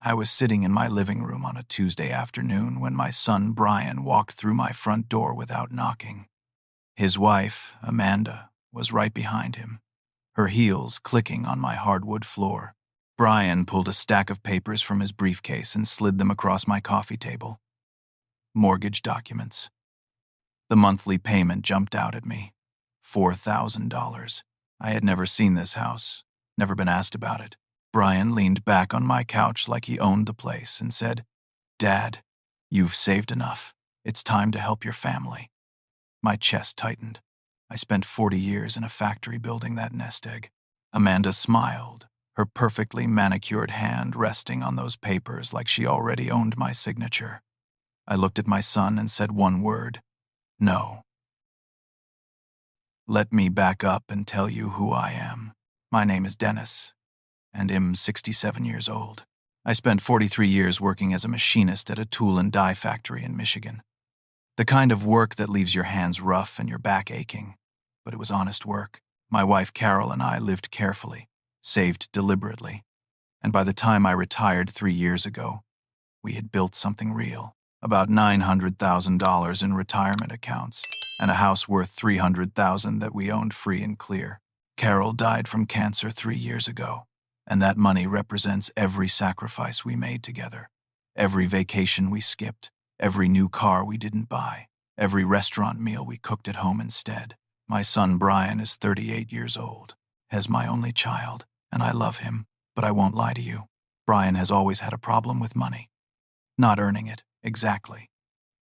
I was sitting in my living room on a Tuesday afternoon when my son Brian walked through my front door without knocking. His wife, Amanda, was right behind him, her heels clicking on my hardwood floor. Brian pulled a stack of papers from his briefcase and slid them across my coffee table. Mortgage documents. The monthly payment jumped out at me. $4,000. I had never seen this house, never been asked about it. Brian leaned back on my couch like he owned the place and said, "Dad, you've saved enough. It's time to help your family." My chest tightened. I spent 40 years in a factory building that nest egg. Amanda smiled, her perfectly manicured hand resting on those papers like she already owned my signature. I looked at my son and said one word: no. Let me back up and tell you who I am. My name is Dennis, and I'm 67 years old. I spent 43 years working as a machinist at a tool and die factory in Michigan. The kind of work that leaves your hands rough and your back aching, but it was honest work. My wife Carol and I lived carefully, saved deliberately, and by the time I retired 3 years ago, we had built something real. About $900,000 in retirement accounts, and a house worth $300,000 that we owned free and clear. Carol died from cancer 3 years ago, and that money represents every sacrifice we made together, every vacation we skipped, every new car we didn't buy, every restaurant meal we cooked at home instead. My son Brian is 38 years old, has my only child, and I love him, but I won't lie to you. Brian has always had a problem with money. Not earning it, exactly.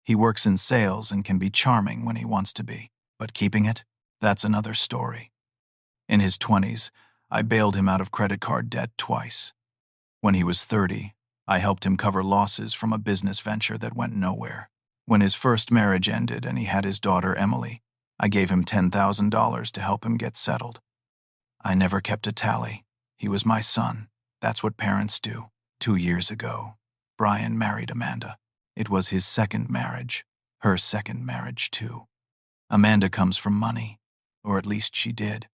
He works in sales and can be charming when he wants to be, but keeping it, that's another story. In his 20s, I bailed him out of credit card debt twice. When he was 30, I helped him cover losses from a business venture that went nowhere. When his first marriage ended and he had his daughter Emily, I gave him $10,000 to help him get settled. I never kept a tally. He was my son. That's what parents do. 2 years ago, Brian married Amanda. It was his second marriage, her second marriage too. Amanda comes from money, or at least she did.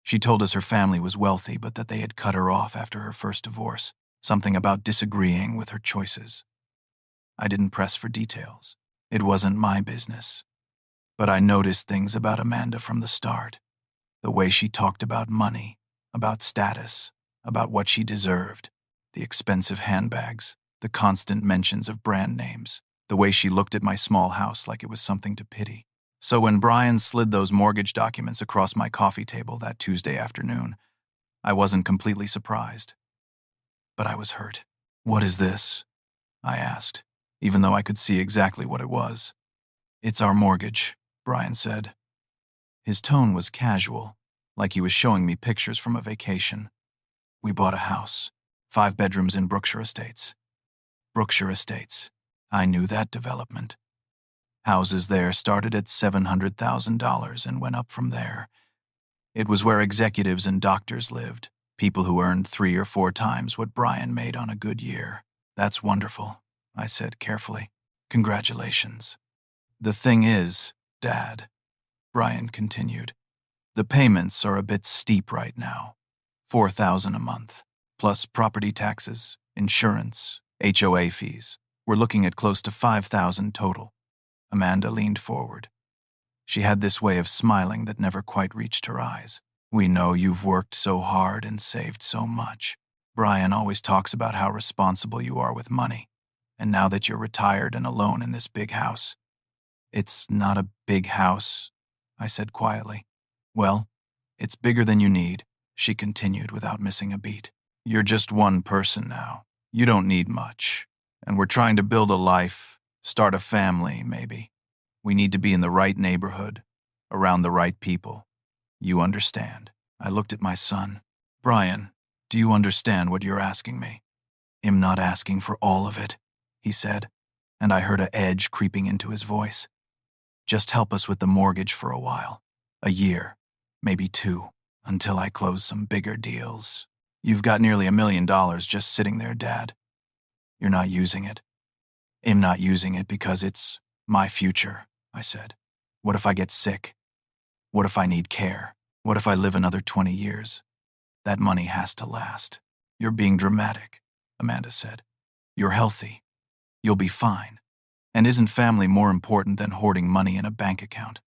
She told us her family was wealthy, but that they had cut her off after her first divorce, something about disagreeing with her choices. I didn't press for details. It wasn't my business. But I noticed things about Amanda from the start. The way she talked about money, about status, about what she deserved, the expensive handbags, the constant mentions of brand names, the way she looked at my small house like it was something to pity. So when Brian slid those mortgage documents across my coffee table that Tuesday afternoon, I wasn't completely surprised. But I was hurt. "What is this?" I asked, even though I could see exactly what it was. "It's our mortgage," Brian said. His tone was casual, like he was showing me pictures from a vacation. "We bought a house, 5 bedrooms in Brookshire Estates." Brookshire Estates. I knew that development. Houses there started at $700,000 and went up from there. It was where executives and doctors lived, people who earned 3 or 4 times what Brian made on a good year. "That's wonderful," I said carefully. "Congratulations." "The thing is, Dad," Brian continued, "the payments are a bit steep right now. $4,000 a month, plus property taxes, insurance, HOA fees. We're looking at close to $5,000 total." Amanda leaned forward. She had this way of smiling that never quite reached her eyes. "We know you've worked so hard and saved so much. Brian always talks about how responsible you are with money, and now that you're retired and alone in this big house." "It's not a big house," I said quietly. "Well, it's bigger than you need," she continued without missing a beat. "You're just one person now. You don't need much. And we're trying to build a life, start a family, maybe. We need to be in the right neighborhood, around the right people. You understand." I looked at my son. "Brian, do you understand what you're asking me?" "I'm not asking for all of it," he said, and I heard an edge creeping into his voice. "Just help us with the mortgage for a while. A year, maybe 2, until I close some bigger deals. You've got nearly $1 million just sitting there, Dad. You're not using it." "I'm not using it because it's my future," I said. "What if I get sick? What if I need care? What if I live another 20 years? That money has to last." "You're being dramatic," Amanda said. You're healthy. You'll be fine. And isn't family more important than hoarding money in a bank account?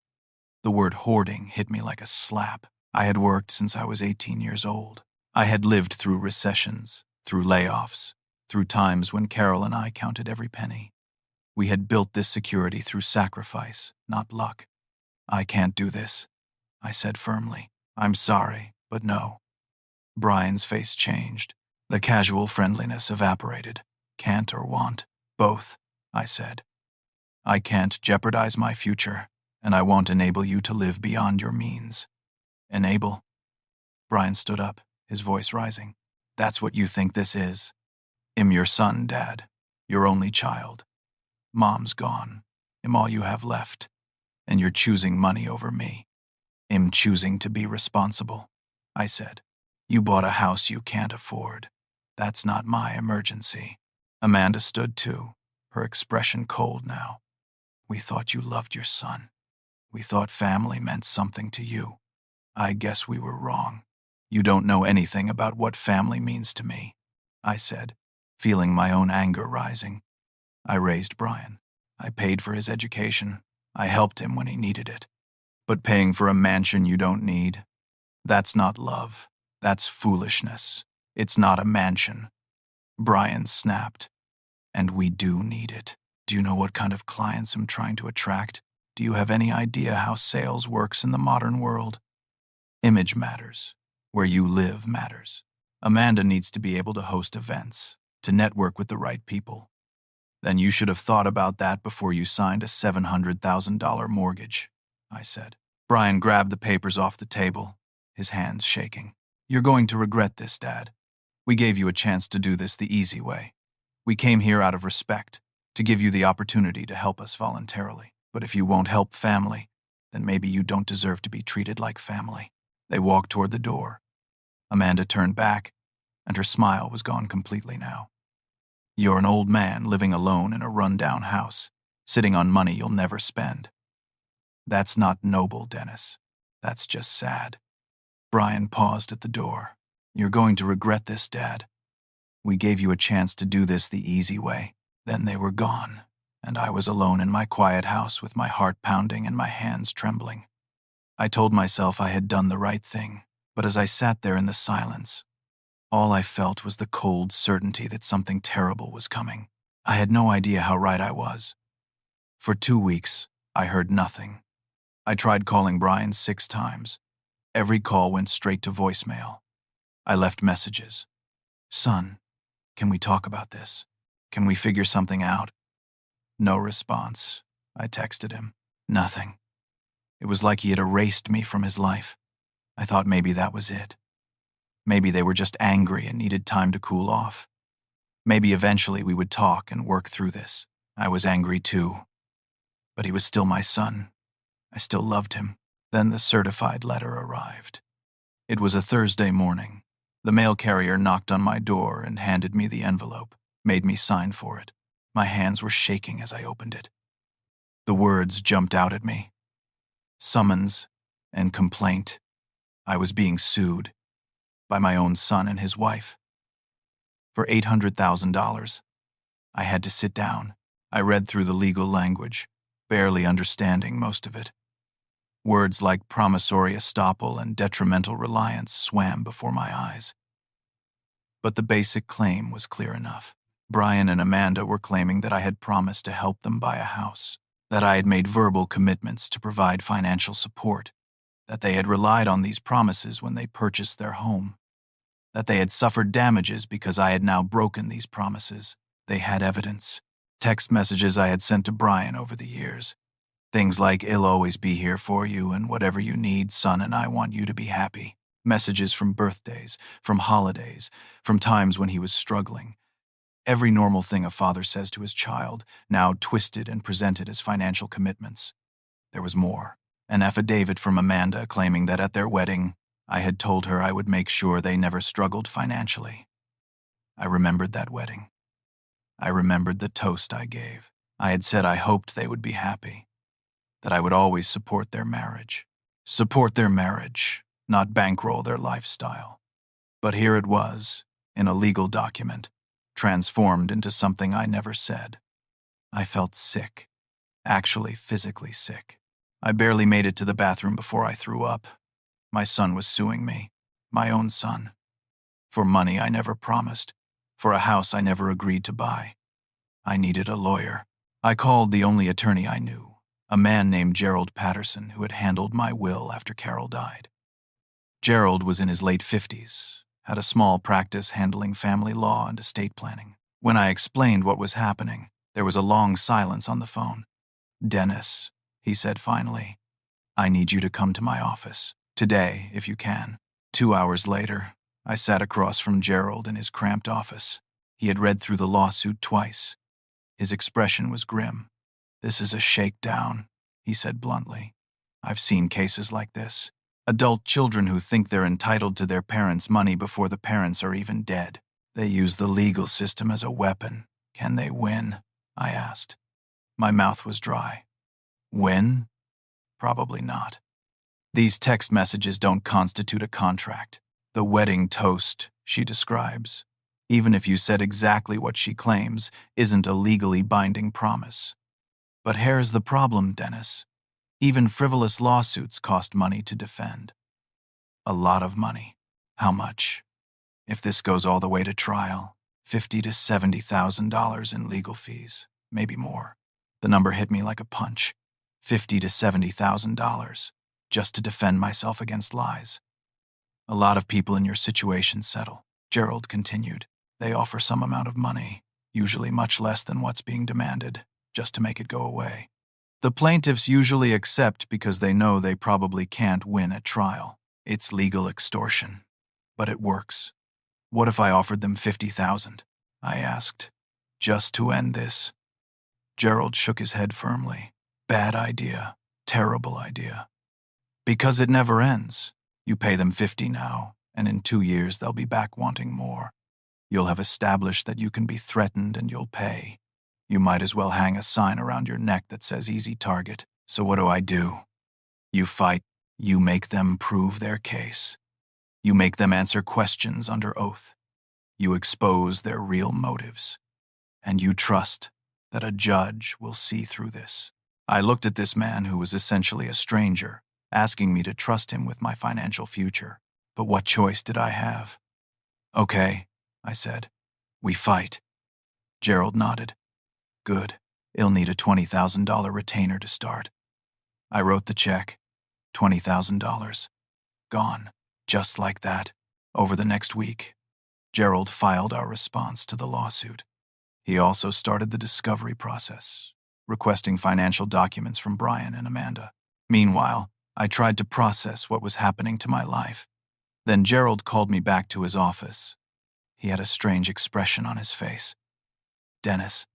The word hoarding hit me like a slap. I had worked since I was 18 years old. I had lived through recessions, through layoffs, through times when Carol and I counted every penny. We had built this security through sacrifice, not luck. I can't do this, I said firmly. I'm sorry, but no. Brian's face changed. The casual friendliness evaporated. Can't or want? Both, I said. I can't jeopardize my future, and I won't enable you to live beyond your means. Enable? Brian stood up, his voice rising. That's what you think this is. I'm your son, Dad. Your only child. Mom's gone. I'm all you have left. And you're choosing money over me. I'm choosing to be responsible, I said. You bought a house you can't afford. That's not my emergency. Amanda stood too, her expression cold now. We thought you loved your son. We thought family meant something to you. I guess we were wrong. You don't know anything about what family means to me, I said, feeling my own anger rising. I raised Brian. I paid for his education. I helped him when he needed it. But paying for a mansion you don't need? That's not love. That's foolishness. It's not a mansion. Brian snapped. And we do need it. Do you know what kind of clients I'm trying to attract? Do you have any idea how sales works in the modern world? Image matters. Where you live matters. Amanda needs to be able to host events, to network with the right people. Then you should have thought about that before you signed a $700,000 mortgage, I said. Brian grabbed the papers off the table, his hands shaking. You're going to regret this, Dad. We gave you a chance to do this the easy way. We came here out of respect, to give you the opportunity to help us voluntarily. But if you won't help family, then maybe you don't deserve to be treated like family. They walked toward the door. Amanda turned back, and her smile was gone completely now. You're an old man living alone in a run-down house, sitting on money you'll never spend. That's not noble, Dennis. That's just sad. Brian paused at the door. You're going to regret this, Dad. We gave you a chance to do this the easy way. Then they were gone, and I was alone in my quiet house with my heart pounding and my hands trembling. I told myself I had done the right thing, but as I sat there in the silence, all I felt was the cold certainty that something terrible was coming. I had no idea how right I was. For 2 weeks, I heard nothing. I tried calling Brian 6 times. Every call went straight to voicemail. I left messages. Son, can we talk about this? Can we figure something out? No response. I texted him. Nothing. It was like he had erased me from his life. I thought maybe that was it. Maybe they were just angry and needed time to cool off. Maybe eventually we would talk and work through this. I was angry too. But he was still my son. I still loved him. Then the certified letter arrived. It was a Thursday morning. The mail carrier knocked on my door and handed me the envelope, made me sign for it. My hands were shaking as I opened it. The words jumped out at me. Summons and complaint. I was being sued by my own son and his wife for $800,000. I had to sit down. I read through the legal language, barely understanding most of it. Words like promissory estoppel and detrimental reliance swam before my eyes. But the basic claim was clear enough. Brian and Amanda were claiming that I had promised to help them buy a house, that I had made verbal commitments to provide financial support, that they had relied on these promises when they purchased their home, that they had suffered damages because I had now broken these promises. They had evidence. Text messages I had sent to Brian over the years. Things like, "I'll always be here for you, and whatever you need, son, and I want you to be happy." Messages from birthdays, from holidays, from times when he was struggling. Every normal thing a father says to his child, now twisted and presented as financial commitments. There was more. An affidavit from Amanda claiming that at their wedding, I had told her I would make sure they never struggled financially. I remembered that wedding. I remembered the toast I gave. I had said I hoped they would be happy, that I would always support their marriage. Support their marriage, not bankroll their lifestyle. But here it was, in a legal document, transformed into something I never said. I felt sick, actually physically sick. I barely made it to the bathroom before I threw up. My son was suing me, my own son, for money I never promised, for a house I never agreed to buy. I needed a lawyer. I called the only attorney I knew, a man named Gerald Patterson who had handled my will after Carol died. Gerald was in his late 50s, had a small practice handling family law and estate planning. When I explained what was happening, there was a long silence on the phone. "Dennis," he said finally, "I need you to come to my office. Today, if you can." 2 hours later, I sat across from Gerald in his cramped office. He had read through the lawsuit twice. His expression was grim. "This is a shakedown," he said bluntly. "I've seen cases like this. Adult children who think they're entitled to their parents' money before the parents are even dead. They use the legal system as a weapon. Can they win?" I asked. My mouth was dry. Win? Probably not. These text messages don't constitute a contract. The wedding toast she describes, even if you said exactly what she claims, isn't a legally binding promise. But here's the problem, Dennis. Even frivolous lawsuits cost money to defend. A lot of money. How much? If this goes all the way to trial, $50,000 to $70,000 in legal fees, maybe more. The number hit me like a punch. $50,000 to $70,000, just to defend myself against lies. "A lot of people in your situation settle," Gerald continued. "They offer some amount of money, usually much less than what's being demanded, just to make it go away. The plaintiffs usually accept because they know they probably can't win at trial. It's legal extortion. But it works. What if I offered them $50,000? I asked. "Just to end this." Gerald shook his head firmly. "Bad idea. Terrible idea. Because it never ends. You pay them 50 now, and in 2 years they'll be back wanting more. You'll have established that you can be threatened and you'll pay. You might as well hang a sign around your neck that says easy target. So what do? You fight. You make them prove their case. You make them answer questions under oath. You expose their real motives. And you trust that a judge will see through this." I looked at this man who was essentially a stranger, asking me to trust him with my financial future. But what choice did I have? "Okay," I said. "We fight." Gerald nodded. "Good. He'll need a $20,000 retainer to start." I wrote the check. $20,000. Gone. Just like that. Over the next week, Gerald filed our response to the lawsuit. He also started the discovery process, requesting financial documents from Brian and Amanda. Meanwhile, I tried to process what was happening to my life. Then Gerald called me back to his office. He had a strange expression on his face. "Dennis,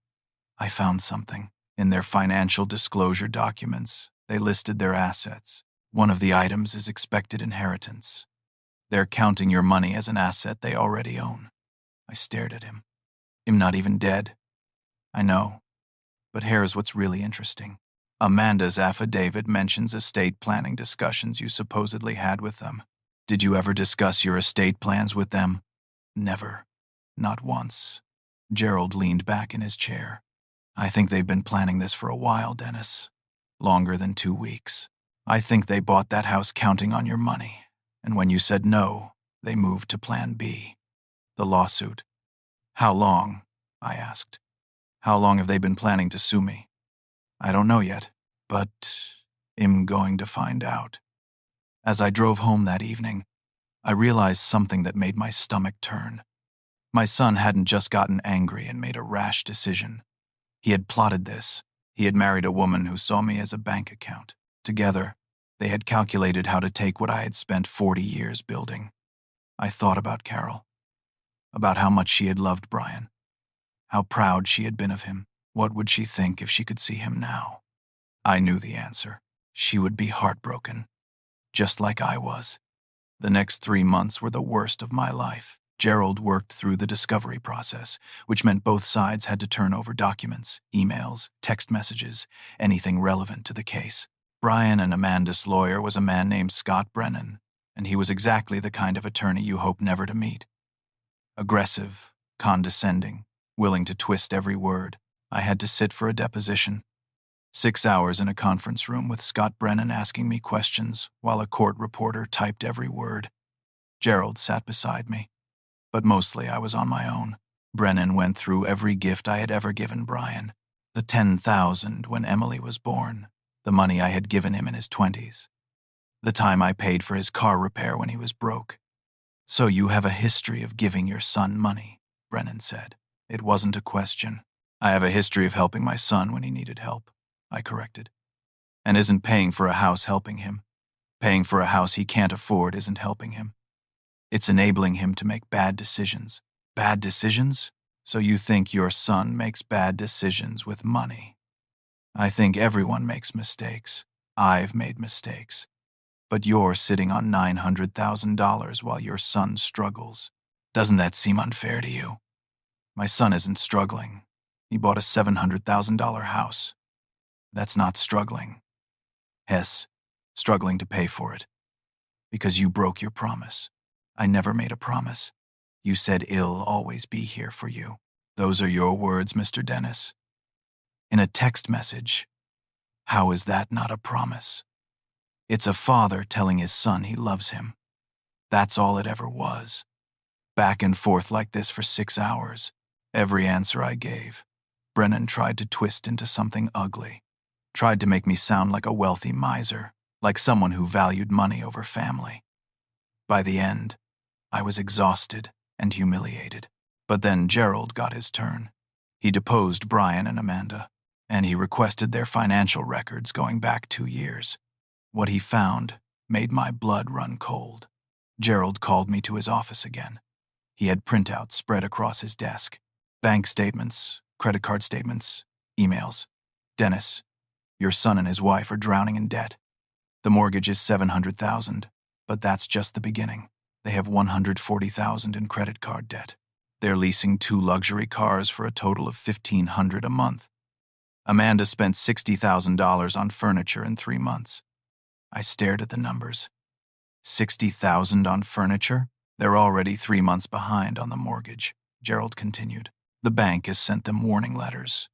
I found something. In their financial disclosure documents, they listed their assets. One of the items is expected inheritance. They're counting your money as an asset they already own." I stared at him. "I'm not even dead." "I know. But here's what's really interesting. Amanda's affidavit mentions estate planning discussions you supposedly had with them. Did you ever discuss your estate plans with them?" "Never. Not once." Gerald leaned back in his chair. "I think they've been planning this for a while, Dennis. Longer than 2 weeks. I think they bought that house counting on your money, and when you said no, they moved to Plan B. The lawsuit." "How long?" I asked. "How long have they been planning to sue me?" "I don't know yet, but I'm going to find out." As I drove home that evening, I realized something that made my stomach turn. My son hadn't just gotten angry and made a rash decision. He had plotted this. He had married a woman who saw me as a bank account. Together, they had calculated how to take what I had spent 40 years building. I thought about Carol, about how much she had loved Brian, how proud she had been of him. What would she think if she could see him now? I knew the answer. She would be heartbroken, just like I was. The next 3 months were the worst of my life. Gerald worked through the discovery process, which meant both sides had to turn over documents, emails, text messages, anything relevant to the case. Brian and Amanda's lawyer was a man named Scott Brennan, and he was exactly the kind of attorney you hope never to meet. Aggressive, condescending, willing to twist every word. I had to sit for a deposition. 6 hours in a conference room with Scott Brennan asking me questions while a court reporter typed every word. Gerald sat beside me, but mostly I was on my own. Brennan went through every gift I had ever given Brian. The $10,000 when Emily was born, the money I had given him in his 20s, the time I paid for his car repair when he was broke. "So you have a history of giving your son money," Brennan said. It wasn't a question. "I have a history of helping my son when he needed help," I corrected. "And isn't paying for a house helping him? Paying for a house he can't afford isn't helping him. It's enabling him to make bad decisions." "Bad decisions? So you think your son makes bad decisions with money?" "I think everyone makes mistakes. I've made mistakes. But you're sitting on $900,000 while your son struggles. Doesn't that seem unfair to you?" "My son isn't struggling. He bought a $700,000 house. That's not struggling." "Hess, struggling to pay for it. Because you broke your promise." "I never made a promise. You said I'll always be here for you." "Those are your words, Mr. Dennis. In a text message. How is that not a promise? It's a father telling his son he loves him. That's all it ever was. Back and forth like this for 6 hours. Every answer I gave, Brennan tried to twist into something ugly. Tried to make me sound like a wealthy miser, like someone who valued money over family. By the end, I was exhausted and humiliated. But then Gerald got his turn. He deposed Brian and Amanda, and he requested their financial records going back 2 years. What he found made my blood run cold. Gerald called me to his office again. He had printouts spread across his desk. Bank statements, credit card statements, emails. "Dennis, your son and his wife are drowning in debt. The mortgage is $700,000, but that's just the beginning. They have $140,000 in credit card debt. They're leasing 2 luxury cars for a total of $1,500 a month. Amanda spent $60,000 on furniture in 3 months." I stared at the numbers. $60,000 on furniture? They're already 3 months behind on the mortgage, Gerald continued. The bank has sent them warning letters.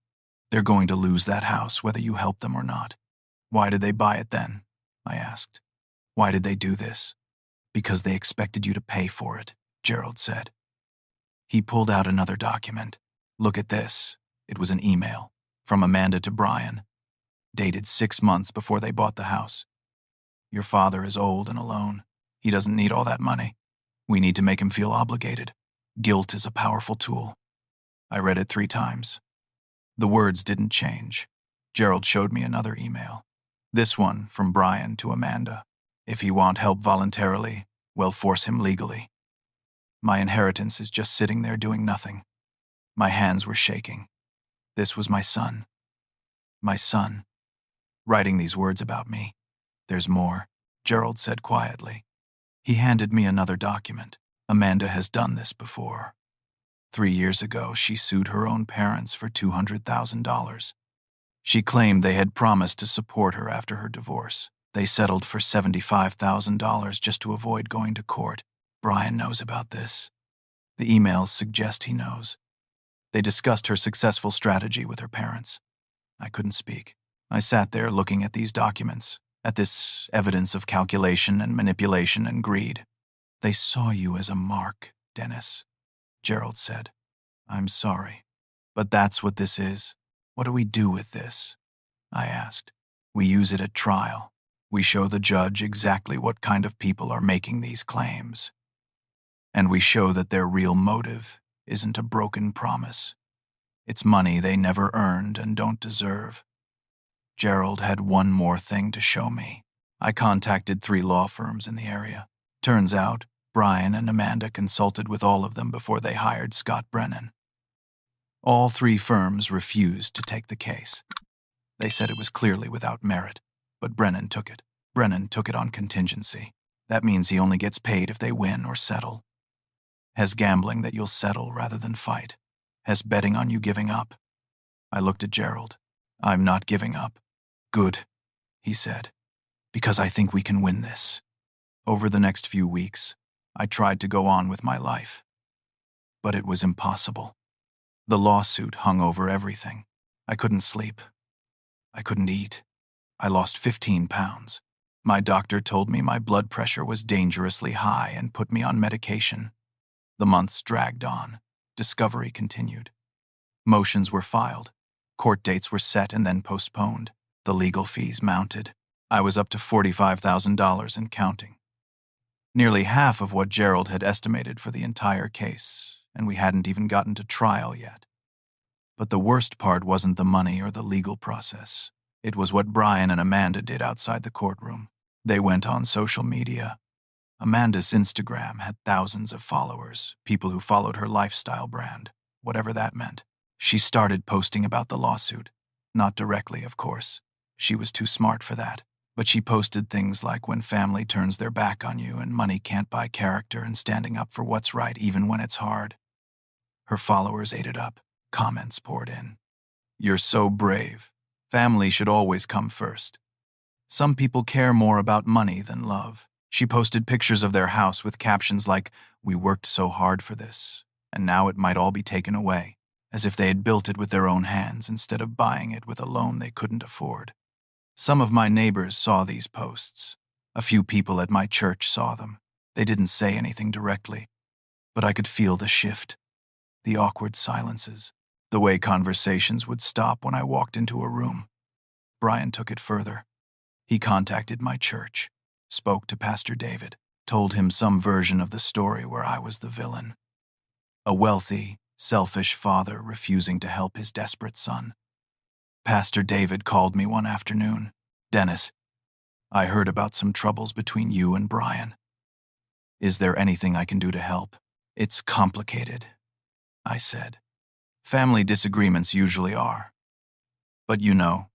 They're going to lose that house whether you help them or not. "Why did they buy it then?" I asked. "Why did they do this?" "Because they expected you to pay for it," Gerald said. He pulled out another document. "Look at this." It was an email from Amanda to Brian, dated 6 months before they bought the house. "Your father is old and alone. He doesn't need all that money. We need to make him feel obligated. Guilt is a powerful tool." I read it 3 times. The words didn't change. Gerald showed me another email. This one from Brian to Amanda. "If he won't help voluntarily, we'll force him legally." My inheritance is just sitting there doing nothing. My hands were shaking. This was my son. My son. Writing these words about me. "There's more," Gerald said quietly. He handed me another document. "Amanda has done this before. 3 years ago, she sued her own parents for $200,000. She claimed they had promised to support her after her divorce. They settled for $75,000 just to avoid going to court. Brian knows about this. The emails suggest he knows. They discussed her successful strategy with her parents." I couldn't speak. I sat there looking at these documents, at this evidence of calculation and manipulation and greed. "They saw you as a mark, Dennis," Gerald said. "I'm sorry, but that's what this is." "What do we do with this?" I asked. "We use it at trial. We show the judge exactly what kind of people are making these claims. And we show that their real motive isn't a broken promise. It's money they never earned and don't deserve." Gerald had one more thing to show me. I contacted 3 law firms in the area. Turns out, Brian and Amanda consulted with all of them before they hired Scott Brennan. All 3 firms refused to take the case. They said it was clearly without merit, but Brennan took it. Brennan took it on contingency. That means he only gets paid if they win or settle. Has gambling that you'll settle rather than fight. Has betting on you giving up. I looked at Gerald. "I'm not giving up." "Good," he said, "because I think we can win this." Over the next few weeks, I tried to go on with my life. But it was impossible. The lawsuit hung over everything. I couldn't sleep. I couldn't eat. I lost 15 pounds. My doctor told me my blood pressure was dangerously high and put me on medication. The months dragged on. Discovery continued. Motions were filed. Court dates were set and then postponed. The legal fees mounted. I was up to $45,000 and counting. Nearly half of what Gerald had estimated for the entire case, and we hadn't even gotten to trial yet. But the worst part wasn't the money or the legal process. It was what Brian and Amanda did outside the courtroom. They went on social media. Amanda's Instagram had thousands of followers, people who followed her lifestyle brand, whatever that meant. She started posting about the lawsuit. Not directly, of course. She was too smart for that. But she posted things like when family turns their back on you and money can't buy character and standing up for what's right even when it's hard. Her followers ate it up. Comments poured in. "You're so brave. Family should always come first." Some people care more about money than love. She posted pictures of their house with captions like, "We worked so hard for this, and now it might all be taken away," as if they had built it with their own hands instead of buying it with a loan they couldn't afford. Some of my neighbors saw these posts. A few people at my church saw them. They didn't say anything directly, but I could feel the shift, the awkward silences, the way conversations would stop when I walked into a room. Brian took it further. He contacted my church, spoke to Pastor David, told him some version of the story where I was the villain. A wealthy, selfish father refusing to help his desperate son. Pastor David called me one afternoon. "Dennis, I heard about some troubles between you and Brian. Is there anything I can do to help?" "It's complicated," I said. "Family disagreements usually are. But you know,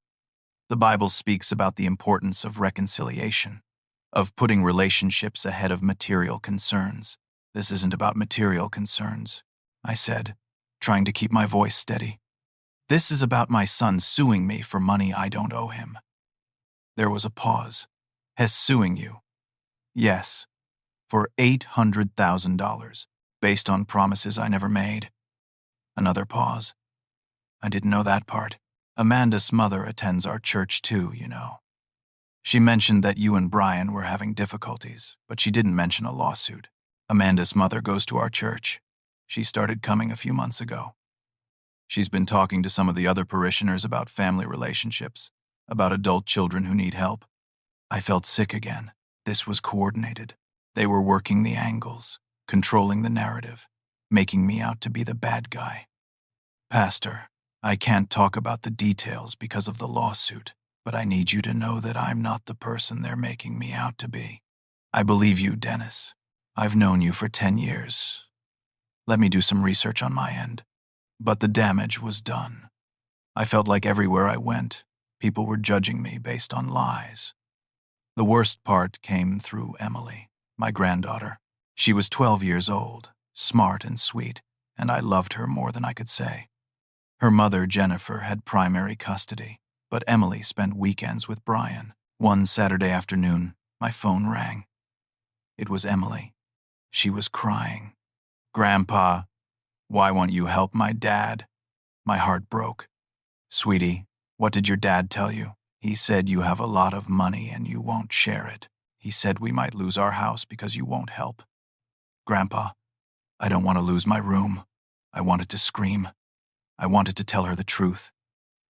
the Bible speaks about the importance of reconciliation, of putting relationships ahead of material concerns. This isn't about material concerns," I said, trying to keep my voice steady. "This is about my son suing me for money I don't owe him." There was a pause. "Has suing you?" "Yes, for $800,000, based on promises I never made." Another pause. "I didn't know that part. Amanda's mother attends our church too, you know. She mentioned that you and Brian were having difficulties, but she didn't mention a lawsuit. Amanda's mother goes to our church. She started coming a few months ago. She's been talking to some of the other parishioners about family relationships, about adult children who need help." I felt sick again. This was coordinated. They were working the angles, controlling the narrative, making me out to be the bad guy. "Pastor, I can't talk about the details because of the lawsuit, but I need you to know that I'm not the person they're making me out to be. I believe you, Dennis. I've known you for 10 years. Let me do some research on my end." But the damage was done. I felt like everywhere I went, people were judging me based on lies. The worst part came through Emily, my granddaughter. She was 12 years old, smart and sweet, and I loved her more than I could say. Her mother, Jennifer, had primary custody, but Emily spent weekends with Brian. One Saturday afternoon, my phone rang. It was Emily. She was crying. "Grandpa, why won't you help my dad?" My heart broke. "Sweetie, what did your dad tell you?" "He said you have a lot of money and you won't share it. He said we might lose our house because you won't help." "Grandpa, I don't want to lose my room." I wanted to scream. I wanted to tell her the truth,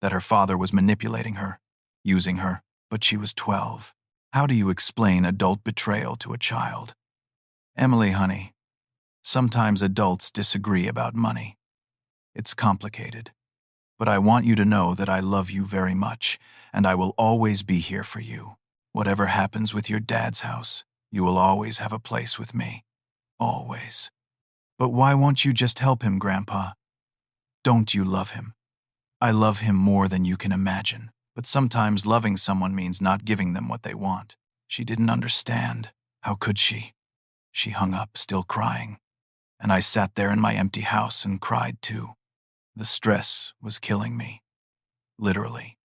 that her father was manipulating her, using her, but she was 12. How do you explain adult betrayal to a child? "Emily, honey, sometimes adults disagree about money. It's complicated. But I want you to know that I love you very much, and I will always be here for you. Whatever happens with your dad's house, you will always have a place with me. Always." "But why won't you just help him, Grandpa?" "Don't you love him?" "I love him more than you can imagine, but sometimes loving someone means not giving them what they want." She didn't understand. How could she? She hung up, still crying, and I sat there in my empty house and cried too. The stress was killing me. Literally.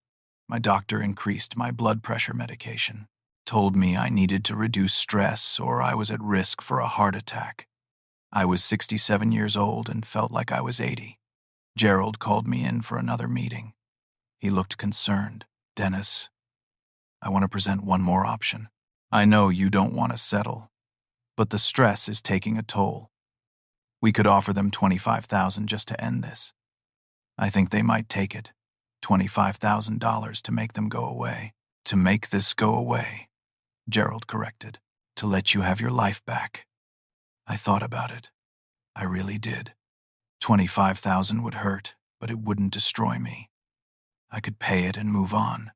My doctor increased my blood pressure medication, told me I needed to reduce stress or I was at risk for a heart attack. I was 67 years old and felt like I was 80. Gerald called me in for another meeting. He looked concerned. Dennis, I want to present one more option. I know you don't want to settle, but the stress is taking a toll. We could offer them $25,000 just to end this. I think they might take it. $25,000 to make them go away. To make this go away, Gerald corrected. To let you have your life back. I thought about it. I really did. $25,000 would hurt, but it wouldn't destroy me. I could pay it and move on.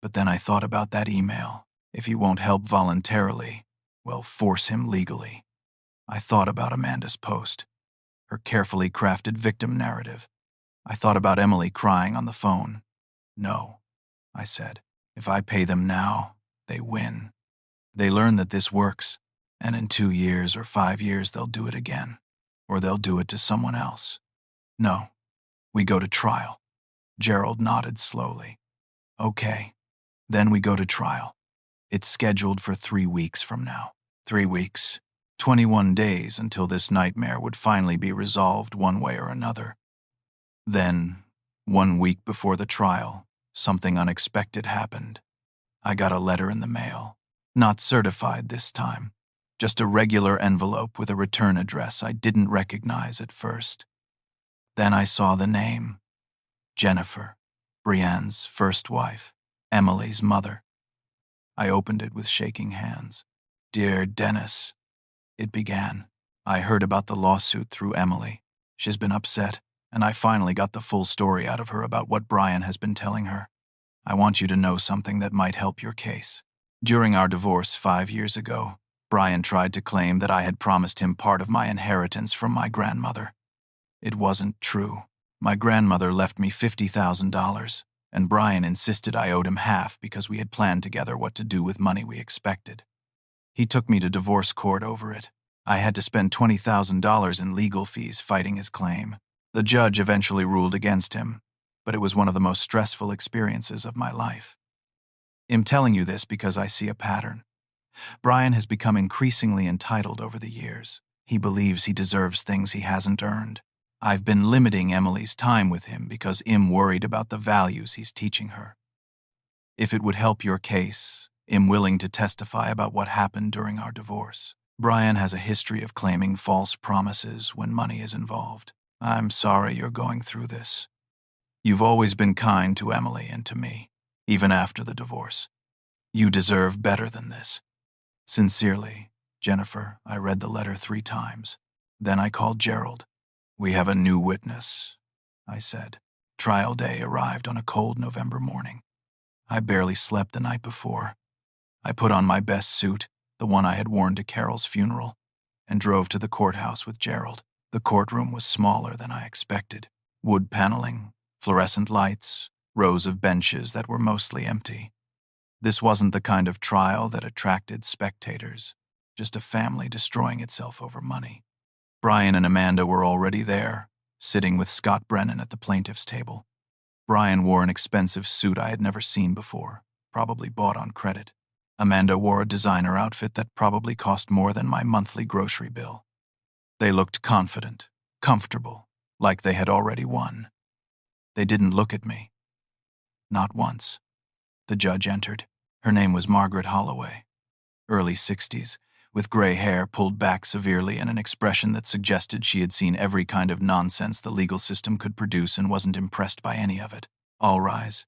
But then I thought about that email. If he won't help voluntarily, well, force him legally. I thought about Amanda's post, her carefully crafted victim narrative. I thought about Emily crying on the phone. No, I said. If I pay them now, they win. They learn that this works, and in 2 years or 5 years they'll do it again, or they'll do it to someone else. No, we go to trial. Gerald nodded slowly. Okay, then we go to trial. It's scheduled for 3 weeks from now. 3 weeks, 21 days until this nightmare would finally be resolved one way or another. Then, 1 week before the trial, something unexpected happened. I got a letter in the mail. Not certified this time. Just a regular envelope with a return address I didn't recognize at first. Then I saw the name. Jennifer, Brienne's first wife, Emily's mother. I opened it with shaking hands. Dear Dennis, it began. I heard about the lawsuit through Emily. She's been upset, and I finally got the full story out of her about what Brian has been telling her. I want you to know something that might help your case. During our divorce 5 years ago, Brian tried to claim that I had promised him part of my inheritance from my grandmother. It wasn't true. My grandmother left me $50,000, and Brian insisted I owed him half because we had planned together what to do with money we expected. He took me to divorce court over it. I had to spend $20,000 in legal fees fighting his claim. The judge eventually ruled against him, but it was one of the most stressful experiences of my life. I'm telling you this because I see a pattern. Brian has become increasingly entitled over the years. He believes he deserves things he hasn't earned. I've been limiting Emily's time with him because I'm worried about the values he's teaching her. If it would help your case, I'm willing to testify about what happened during our divorce. Brian has a history of claiming false promises when money is involved. I'm sorry you're going through this. You've always been kind to Emily and to me, even after the divorce. You deserve better than this. Sincerely, Jennifer. I read the letter 3 times. Then I called Gerald. We have a new witness, I said. Trial day arrived on a cold November morning. I barely slept the night before. I put on my best suit, the one I had worn to Carol's funeral, and drove to the courthouse with Gerald. The courtroom was smaller than I expected. Wood paneling, fluorescent lights, rows of benches that were mostly empty. This wasn't the kind of trial that attracted spectators, just a family destroying itself over money. Brian and Amanda were already there, sitting with Scott Brennan at the plaintiff's table. Brian wore an expensive suit I had never seen before, probably bought on credit. Amanda wore a designer outfit that probably cost more than my monthly grocery bill. They looked confident, comfortable, like they had already won. They didn't look at me. Not once. The judge entered. Her name was Margaret Holloway. Early 60s, with gray hair pulled back severely and an expression that suggested she had seen every kind of nonsense the legal system could produce and wasn't impressed by any of it. All rise,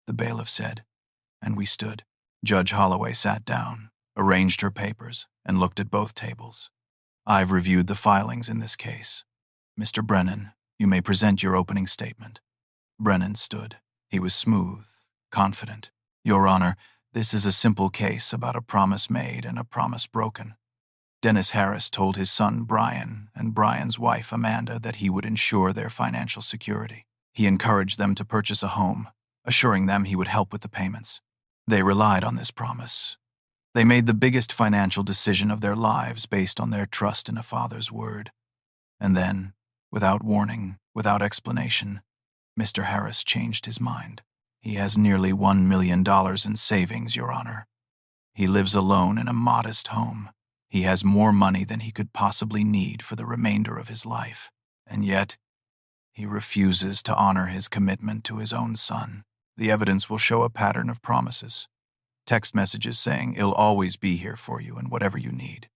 the bailiff said, and we stood. Judge Holloway sat down, arranged her papers, and looked at both tables. I've reviewed the filings in this case. Mr. Brennan, you may present your opening statement. Brennan stood. He was smooth, confident. Your Honor, this is a simple case about a promise made and a promise broken. Dennis Harris told his son Brian and Brian's wife Amanda that he would ensure their financial security. He encouraged them to purchase a home, assuring them he would help with the payments. They relied on this promise. They made the biggest financial decision of their lives based on their trust in a father's word. And then, without warning, without explanation, Mr. Harris changed his mind. He has nearly $1 million in savings, Your Honor. He lives alone in a modest home. He has more money than he could possibly need for the remainder of his life. And yet, He refuses to honor his commitment to his own son. The evidence will show a pattern of promises. Text messages saying, "I'll always be here for you and whatever you need."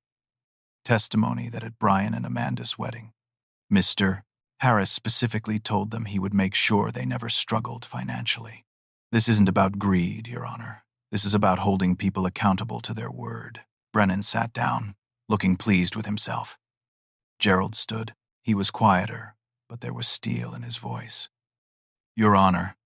Testimony that at Brian and Amanda's wedding, Mr. Harris specifically told them he would make sure they never struggled financially. This isn't about greed, Your Honor. This is about holding people accountable to their word. Brennan sat down, looking pleased with himself. Gerald stood. He was quieter, but there was steel in his voice. "Your Honor,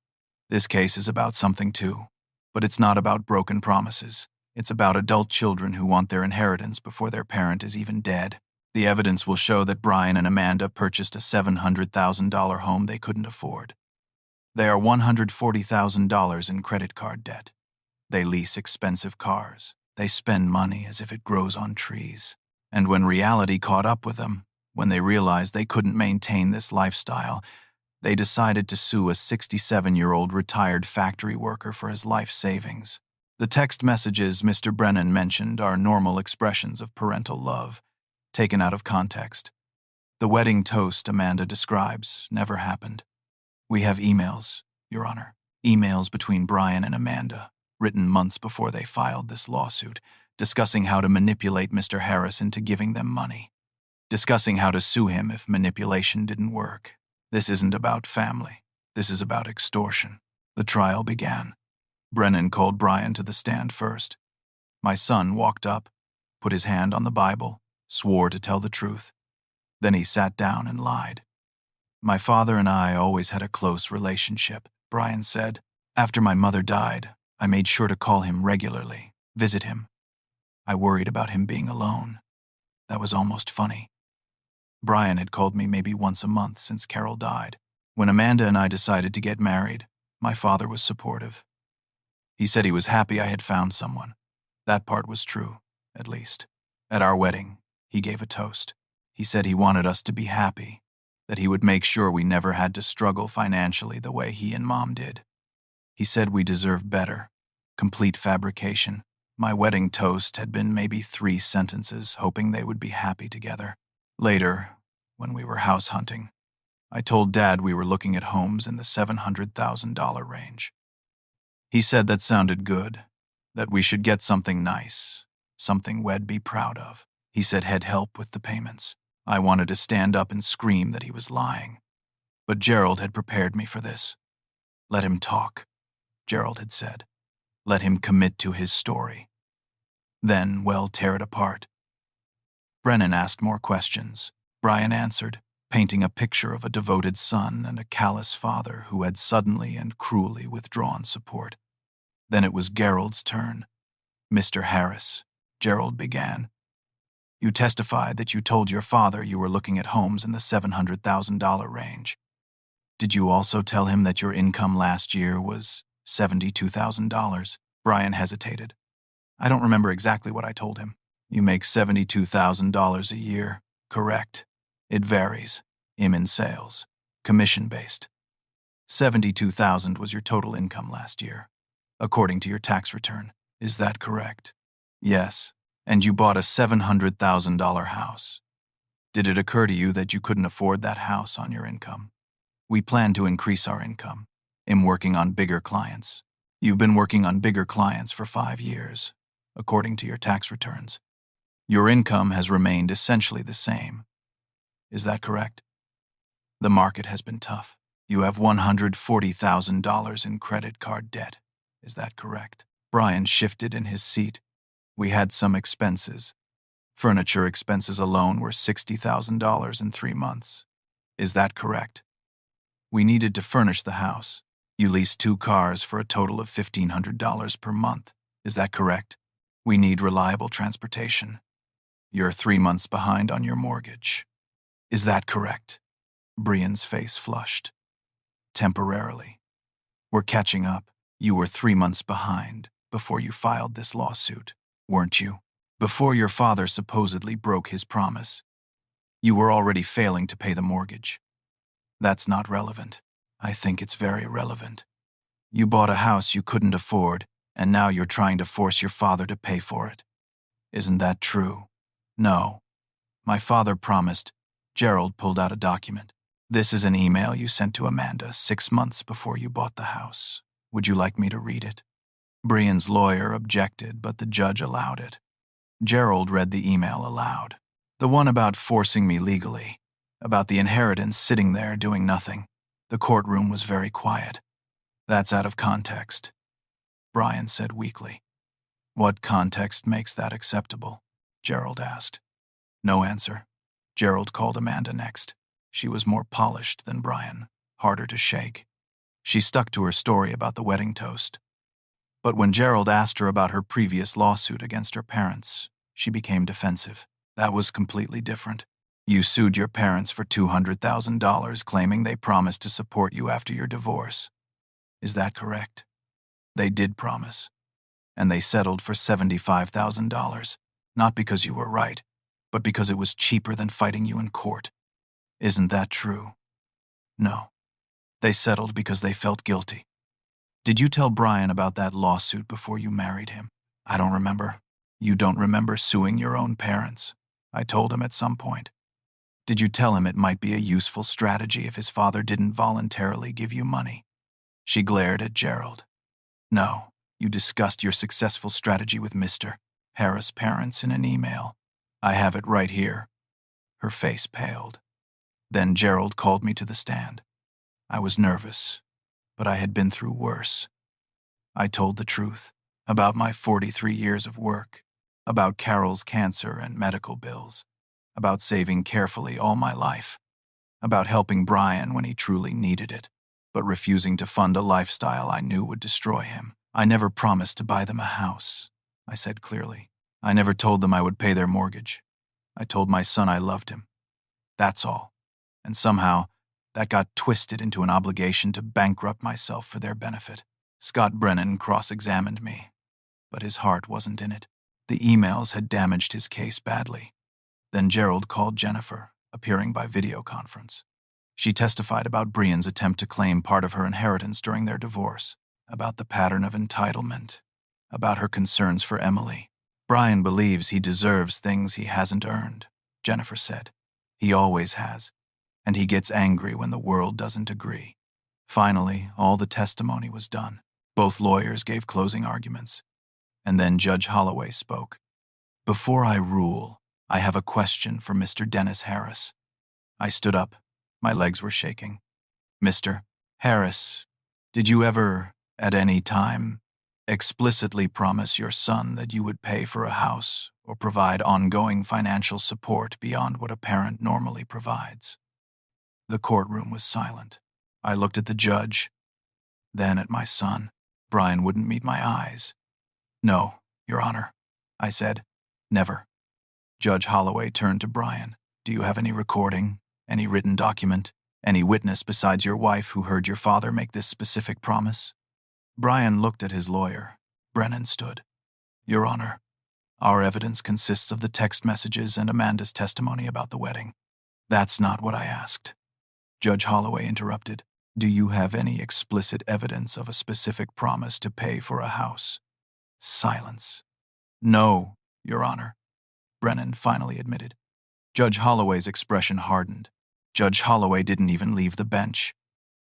this case is about something too, but it's not about broken promises. It's about adult children who want their inheritance before their parent is even dead. The evidence will show that Brian and Amanda purchased a $700,000 home they couldn't afford. They are $140,000 in credit card debt. They lease expensive cars. They spend money as if it grows on trees. And when reality caught up with them, when they realized they couldn't maintain this lifestyle, they decided to sue a 67-year-old retired factory worker for his life savings. The text messages Mr. Brennan mentioned are normal expressions of parental love, taken out of context. The wedding toast Amanda describes never happened. We have emails, Your Honor, emails between Brian and Amanda, written months before they filed this lawsuit, discussing how to manipulate Mr. Harris into giving them money, discussing how to sue him if manipulation didn't work. This isn't about family. This is about extortion. The trial began. Brennan called Brian to the stand first. My son walked up, put his hand on the Bible, swore to tell the truth. Then he sat down and lied. "My father and I always had a close relationship," Brian said. "After my mother died, I made sure to call him regularly, visit him. I worried about him being alone. That was almost funny. Brian had called me maybe once a month since Carol died. When Amanda and I decided to get married, my father was supportive. He said he was happy I had found someone. That part was true, at least. At our wedding, he gave a toast. He said he wanted us to be happy, that he would make sure we never had to struggle financially the way he and Mom did. He said we deserved better. Complete fabrication. My wedding toast had been maybe 3 sentences, hoping they would be happy together. Later, when we were house hunting, I told Dad we were looking at homes in the $700,000 range. He said that sounded good, that we should get something nice, something we'd be proud of. He said he'd help with the payments. I wanted to stand up and scream that he was lying. But Gerald had prepared me for this. "Let him talk," Gerald had said. "Let him commit to his story. Then, well, tear it apart." Brennan asked more questions. Brian answered, painting a picture of a devoted son and a callous father who had suddenly and cruelly withdrawn support. Then it was Gerald's turn. "Mr. Harris," Gerald began, "you testified that you told your father you were looking at homes in the $700,000 range. Did you also tell him that your income last year was $72,000? Brian hesitated. "I don't remember exactly what I told him." "You make $72,000 a year, correct? It varies. I'm in sales. Commission-based. $72,000 was your total income last year, according to your tax return. Is that correct?" "Yes. And you bought a $700,000 house. Did it occur to you that you couldn't afford that house on your income?" "We plan to increase our income. I'm working on bigger clients." "You've been working on bigger clients for 5 years, according to your tax returns. Your income has remained essentially the same. Is that correct?" "The market has been tough. You have $140,000 in credit card debt. Is that correct?" Brian shifted in his seat. "We had some expenses. Furniture expenses alone were $60,000 in 3 months. Is that correct?" "We needed to furnish the house. You leased 2 cars for a total of $1,500 per month. Is that correct?" "We need reliable transportation. You're 3 months behind on your mortgage. Is that correct?" Brian's face flushed. "Temporarily. We're catching up. You were 3 months behind before you filed this lawsuit, weren't you? Before your father supposedly broke his promise. You were already failing to pay the mortgage. That's not relevant. I think it's very relevant. You bought a house you couldn't afford, and now you're trying to force your father to pay for it. Isn't that true?" "No. My father promised." Gerald pulled out a document. This is an email you sent to Amanda 6 months before you bought the house. Would you like me to read it?" Brian's lawyer objected, but the judge allowed it. Gerald read the email aloud. "The one about forcing me legally, about the inheritance sitting there doing nothing. The courtroom was very quiet. That's out of context," Brian said weakly. "What context makes that acceptable?" Gerald asked. No answer. Gerald called Amanda next. She was more polished than Brian, harder to shake. She stuck to her story about the wedding toast. But when Gerald asked her about her previous lawsuit against her parents, she became defensive. "That was completely different. You sued your parents for $200,000, claiming they promised to support you after your divorce. Is that correct?" "They did promise. And they settled for $75,000, not because you were right, but because it was cheaper than fighting you in court. Isn't that true?" "No. They settled because they felt guilty." "Did you tell Brian about that lawsuit before you married him?" "I don't remember." "You don't remember suing your own parents?" "I told him at some point." "Did you tell him it might be a useful strategy if his father didn't voluntarily give you money?" She glared at Gerald. "No. You discussed your successful strategy with Mr. Harris' parents in an email. I have it right here." Her face paled. "Then Gerald called me to the stand. I was nervous, but I had been through worse. I told the truth about my 43 years of work, about Carol's cancer and medical bills, about saving carefully all my life, about helping Brian when he truly needed it, but refusing to fund a lifestyle I knew would destroy him. I never promised to buy them a house," I said clearly. "I never told them I would pay their mortgage. I told my son I loved him. That's all. And somehow, that got twisted into an obligation to bankrupt myself for their benefit." Scott Brennan cross-examined me, but his heart wasn't in it. The emails had damaged his case badly. Then Gerald called Jennifer, appearing by video conference. She testified about Brian's attempt to claim part of her inheritance during their divorce, about the pattern of entitlement, about her concerns for Emily. "Brian believes he deserves things he hasn't earned," Jennifer said. "He always has, and he gets angry when the world doesn't agree." Finally, all the testimony was done. Both lawyers gave closing arguments, and then Judge Holloway spoke. "Before I rule, I have a question for Mr. Dennis Harris." I stood up. My legs were shaking. "Mr. Harris, did you ever, at any time, explicitly promise your son that you would pay for a house or provide ongoing financial support beyond what a parent normally provides?" The courtroom was silent. I looked at the judge, then at my son. Brian wouldn't meet my eyes. "No, Your Honor," I said. "Never." Judge Holloway turned to Brian. "Do you have any recording, any written document, any witness besides your wife who heard your father make this specific promise?" Brian looked at his lawyer. Brennan stood. "Your Honor, our evidence consists of the text messages and Amanda's testimony about the wedding." "That's not what I asked." Judge Holloway interrupted. "Do you have any explicit evidence of a specific promise to pay for a house?" Silence. "No, Your Honor," Brennan finally admitted. Judge Holloway's expression hardened. Judge Holloway didn't even leave the bench.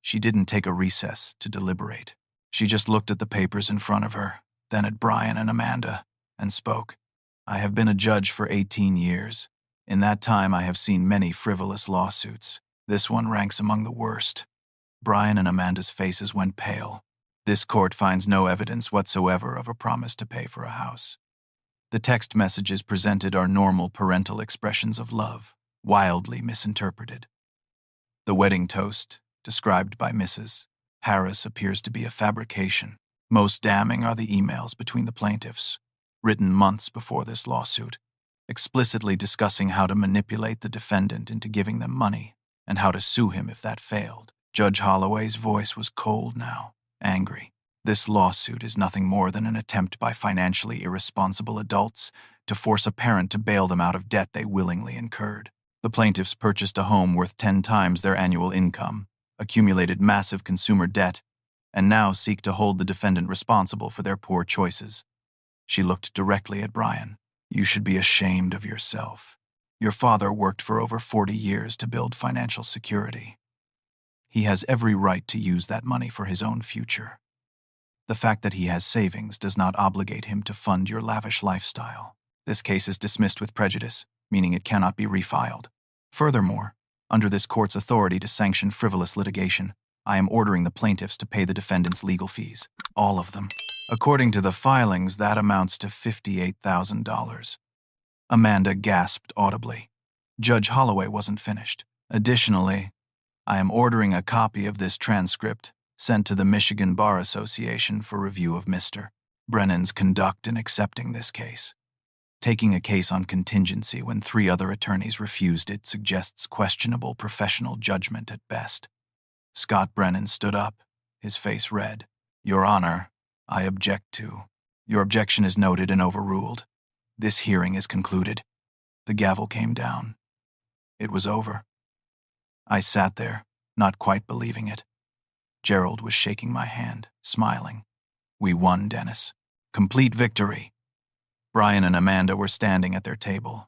She didn't take a recess to deliberate. She just looked at the papers in front of her, then at Brian and Amanda, and spoke. "I have been a judge for 18 years. In that time, I have seen many frivolous lawsuits. This one ranks among the worst." Brian and Amanda's faces went pale. "This court finds no evidence whatsoever of a promise to pay for a house. The text messages presented are normal parental expressions of love, wildly misinterpreted. The wedding toast, described by Mrs. Harris, appears to be a fabrication. Most damning are the emails between the plaintiffs, written months before this lawsuit, explicitly discussing how to manipulate the defendant into giving them money and how to sue him if that failed." Judge Holloway's voice was cold now, angry. "This lawsuit is nothing more than an attempt by financially irresponsible adults to force a parent to bail them out of debt they willingly incurred. The plaintiffs purchased a home worth 10 times their annual income, accumulated massive consumer debt, and now seek to hold the defendant responsible for their poor choices." She looked directly at Brian. "You should be ashamed of yourself. Your father worked for over 40 years to build financial security. He has every right to use that money for his own future. The fact that he has savings does not obligate him to fund your lavish lifestyle. This case is dismissed with prejudice, meaning it cannot be refiled. Furthermore, under this court's authority to sanction frivolous litigation, I am ordering the plaintiffs to pay the defendant's legal fees. All of them. According to the filings, that amounts to $58,000. Amanda gasped audibly. Judge Holloway wasn't finished. Additionally, I am ordering a copy of this transcript sent to the Michigan Bar Association for review of Mr. Brennan's conduct in accepting this case. Taking a case on contingency when 3 other attorneys refused it suggests questionable professional judgment at best. Scott Brennan stood up, his face red. Your Honor, I object to. Your objection is noted and overruled. This hearing is concluded. The gavel came down. It was over. I sat there, not quite believing it. Gerald was shaking my hand, smiling. We won, Dennis. Complete victory. Brian and Amanda were standing at their table.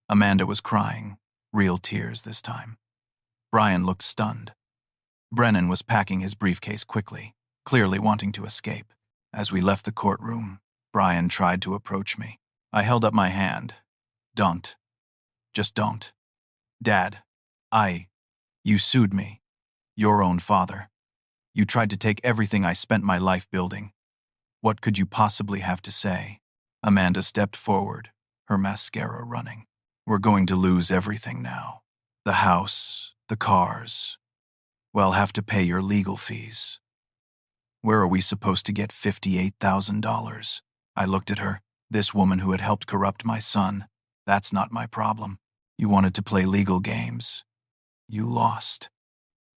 Amanda was crying, real tears this time. Brian looked stunned. Brennan was packing his briefcase quickly, clearly wanting to escape. As we left the courtroom, Brian tried to approach me. I held up my hand. Don't. Just don't. Dad, you sued me. Your own father. You tried to take everything I spent my life building. What could you possibly have to say? Amanda stepped forward, her mascara running. We're going to lose everything now. The house, the cars. We'll have to pay your legal fees. Where are we supposed to get $58,000? I looked at her. This woman who had helped corrupt my son. That's not my problem. You wanted to play legal games. You lost.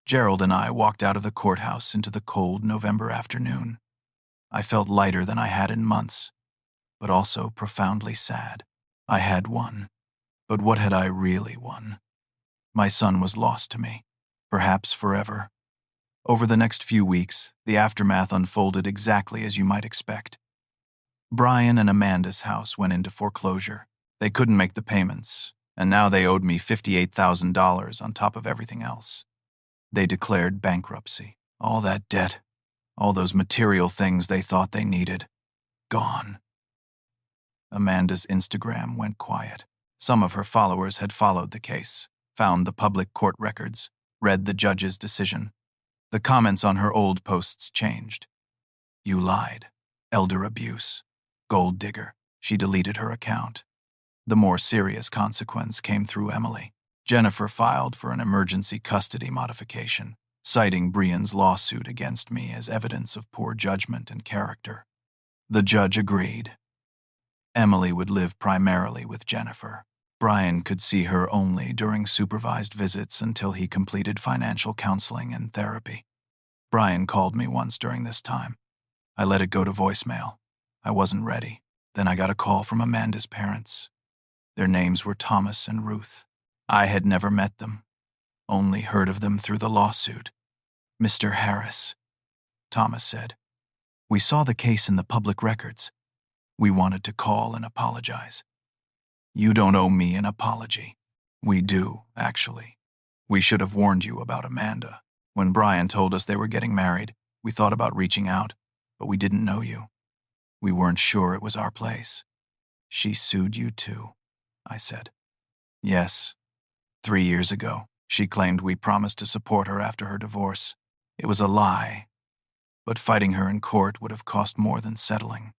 Gerald and I walked out of the courthouse into the cold November afternoon. I felt lighter than I had in months, but also profoundly sad. I had won. But what had I really won? My son was lost to me, perhaps forever. Over the next few weeks, the aftermath unfolded exactly as you might expect. Brian and Amanda's house went into foreclosure. They couldn't make the payments, and now they owed me $58,000 on top of everything else. They declared bankruptcy. All that debt, all those material things they thought they needed, gone. Amanda's Instagram went quiet. Some of her followers had followed the case, found the public court records, read the judge's decision. The comments on her old posts changed. You lied. Elder abuse. Gold digger. She deleted her account. The more serious consequence came through Emily. Jennifer filed for an emergency custody modification, citing Brian's lawsuit against me as evidence of poor judgment and character. The judge agreed. Emily would live primarily with Jennifer. Brian could see her only during supervised visits until he completed financial counseling and therapy. Brian called me once during this time. I let it go to voicemail. I wasn't ready. Then I got a call from Amanda's parents. Their names were Thomas and Ruth. I had never met them, only heard of them through the lawsuit. Mr. Harris, Thomas said, we saw the case in the public records. We wanted to call and apologize. You don't owe me an apology. We do, actually. We should have warned you about Amanda. When Brian told us they were getting married, we thought about reaching out, but we didn't know you. We weren't sure it was our place. She sued you too, I said. Yes. 3 years ago, she claimed we promised to support her after her divorce. It was a lie, but fighting her in court would have cost more than settling.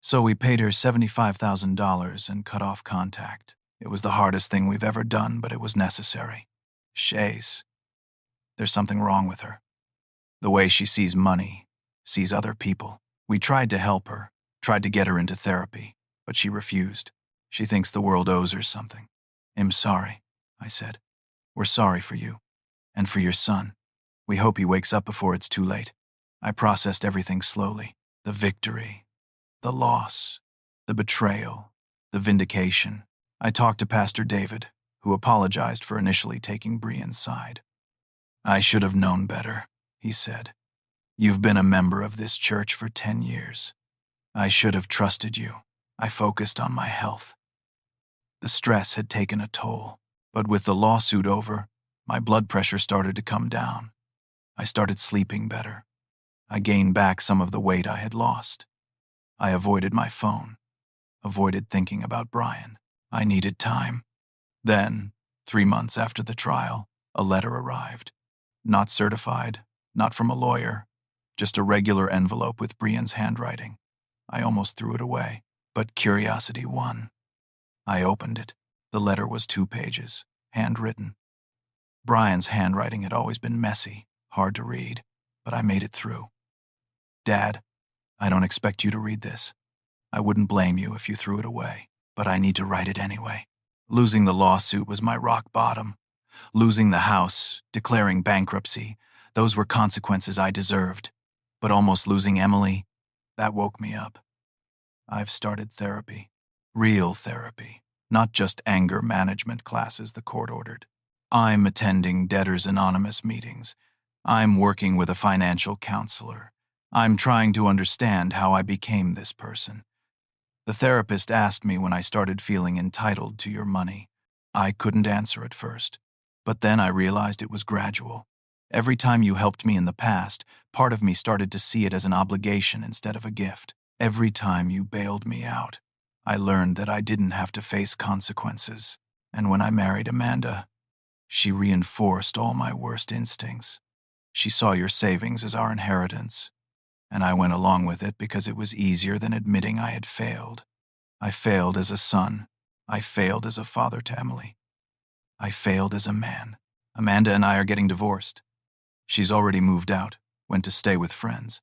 So we paid her $75,000 and cut off contact. It was the hardest thing we've ever done, but it was necessary. There's something wrong with her. The way she sees money, sees other people. We tried to help her, tried to get her into therapy, but she refused. She thinks the world owes her something. I'm sorry, I said. We're sorry for you, and for your son. We hope he wakes up before it's too late. I processed everything slowly. The victory, the loss, the betrayal, the vindication. I talked to Pastor David, who apologized for initially taking Brian's side. I should have known better, he said. You've been a member of this church for 10 years. I should have trusted you. I focused on my health. The stress had taken a toll, but with the lawsuit over, my blood pressure started to come down. I started sleeping better. I gained back some of the weight I had lost. I avoided my phone, avoided thinking about Brian. I needed time. Then, 3 months after the trial, a letter arrived. Not certified, not from a lawyer, just a regular envelope with Brian's handwriting. I almost threw it away, but curiosity won. I opened it. The letter was 2 pages, handwritten. Brian's handwriting had always been messy, hard to read, but I made it through. Dad, I don't expect you to read this. I wouldn't blame you if you threw it away, but I need to write it anyway. Losing the lawsuit was my rock bottom. Losing the house, declaring bankruptcy, those were consequences I deserved. But almost losing Emily, that woke me up. I've started therapy. Real therapy, not just anger management classes the court ordered. I'm attending Debtors Anonymous meetings. I'm working with a financial counselor. I'm trying to understand how I became this person. The therapist asked me when I started feeling entitled to your money. I couldn't answer at first, but then I realized it was gradual. Every time you helped me in the past, part of me started to see it as an obligation instead of a gift. Every time you bailed me out, I learned that I didn't have to face consequences. And when I married Amanda, she reinforced all my worst instincts. She saw your savings as our inheritance, and I went along with it because it was easier than admitting I had failed. I failed as a son. I failed as a father to Emily. I failed as a man. Amanda and I are getting divorced. She's already moved out, went to stay with friends.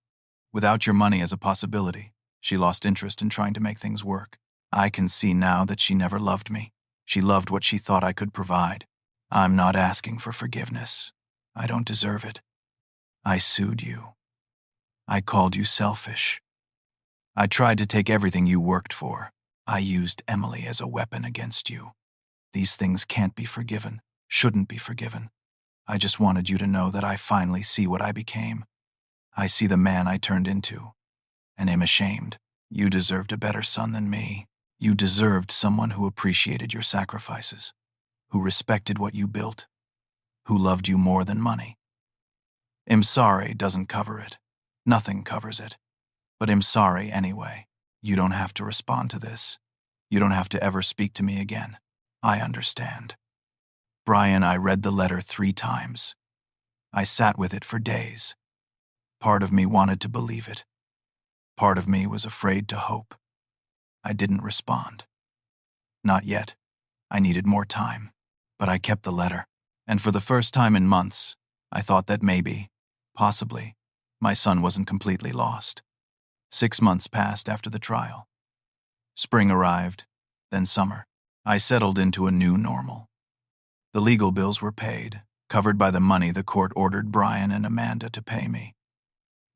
Without your money as a possibility, she lost interest in trying to make things work. I can see now that she never loved me. She loved what she thought I could provide. I'm not asking for forgiveness. I don't deserve it. I sued you. I called you selfish. I tried to take everything you worked for. I used Emily as a weapon against you. These things can't be forgiven, shouldn't be forgiven. I just wanted you to know that I finally see what I became. I see the man I turned into, and am ashamed. You deserved a better son than me. You deserved someone who appreciated your sacrifices, who respected what you built, who loved you more than money. I'm sorry doesn't cover it. Nothing covers it. But I'm sorry anyway. You don't have to respond to this. You don't have to ever speak to me again. I understand. Brian, I read the letter 3 times. I sat with it for days. Part of me wanted to believe it. Part of me was afraid to hope. I didn't respond. Not yet. I needed more time. But I kept the letter. And for the first time in months, I thought that maybe, possibly, my son wasn't completely lost. 6 months passed after the trial. Spring arrived, then summer. I settled into a new normal. The legal bills were paid, covered by the money the court ordered Brian and Amanda to pay me.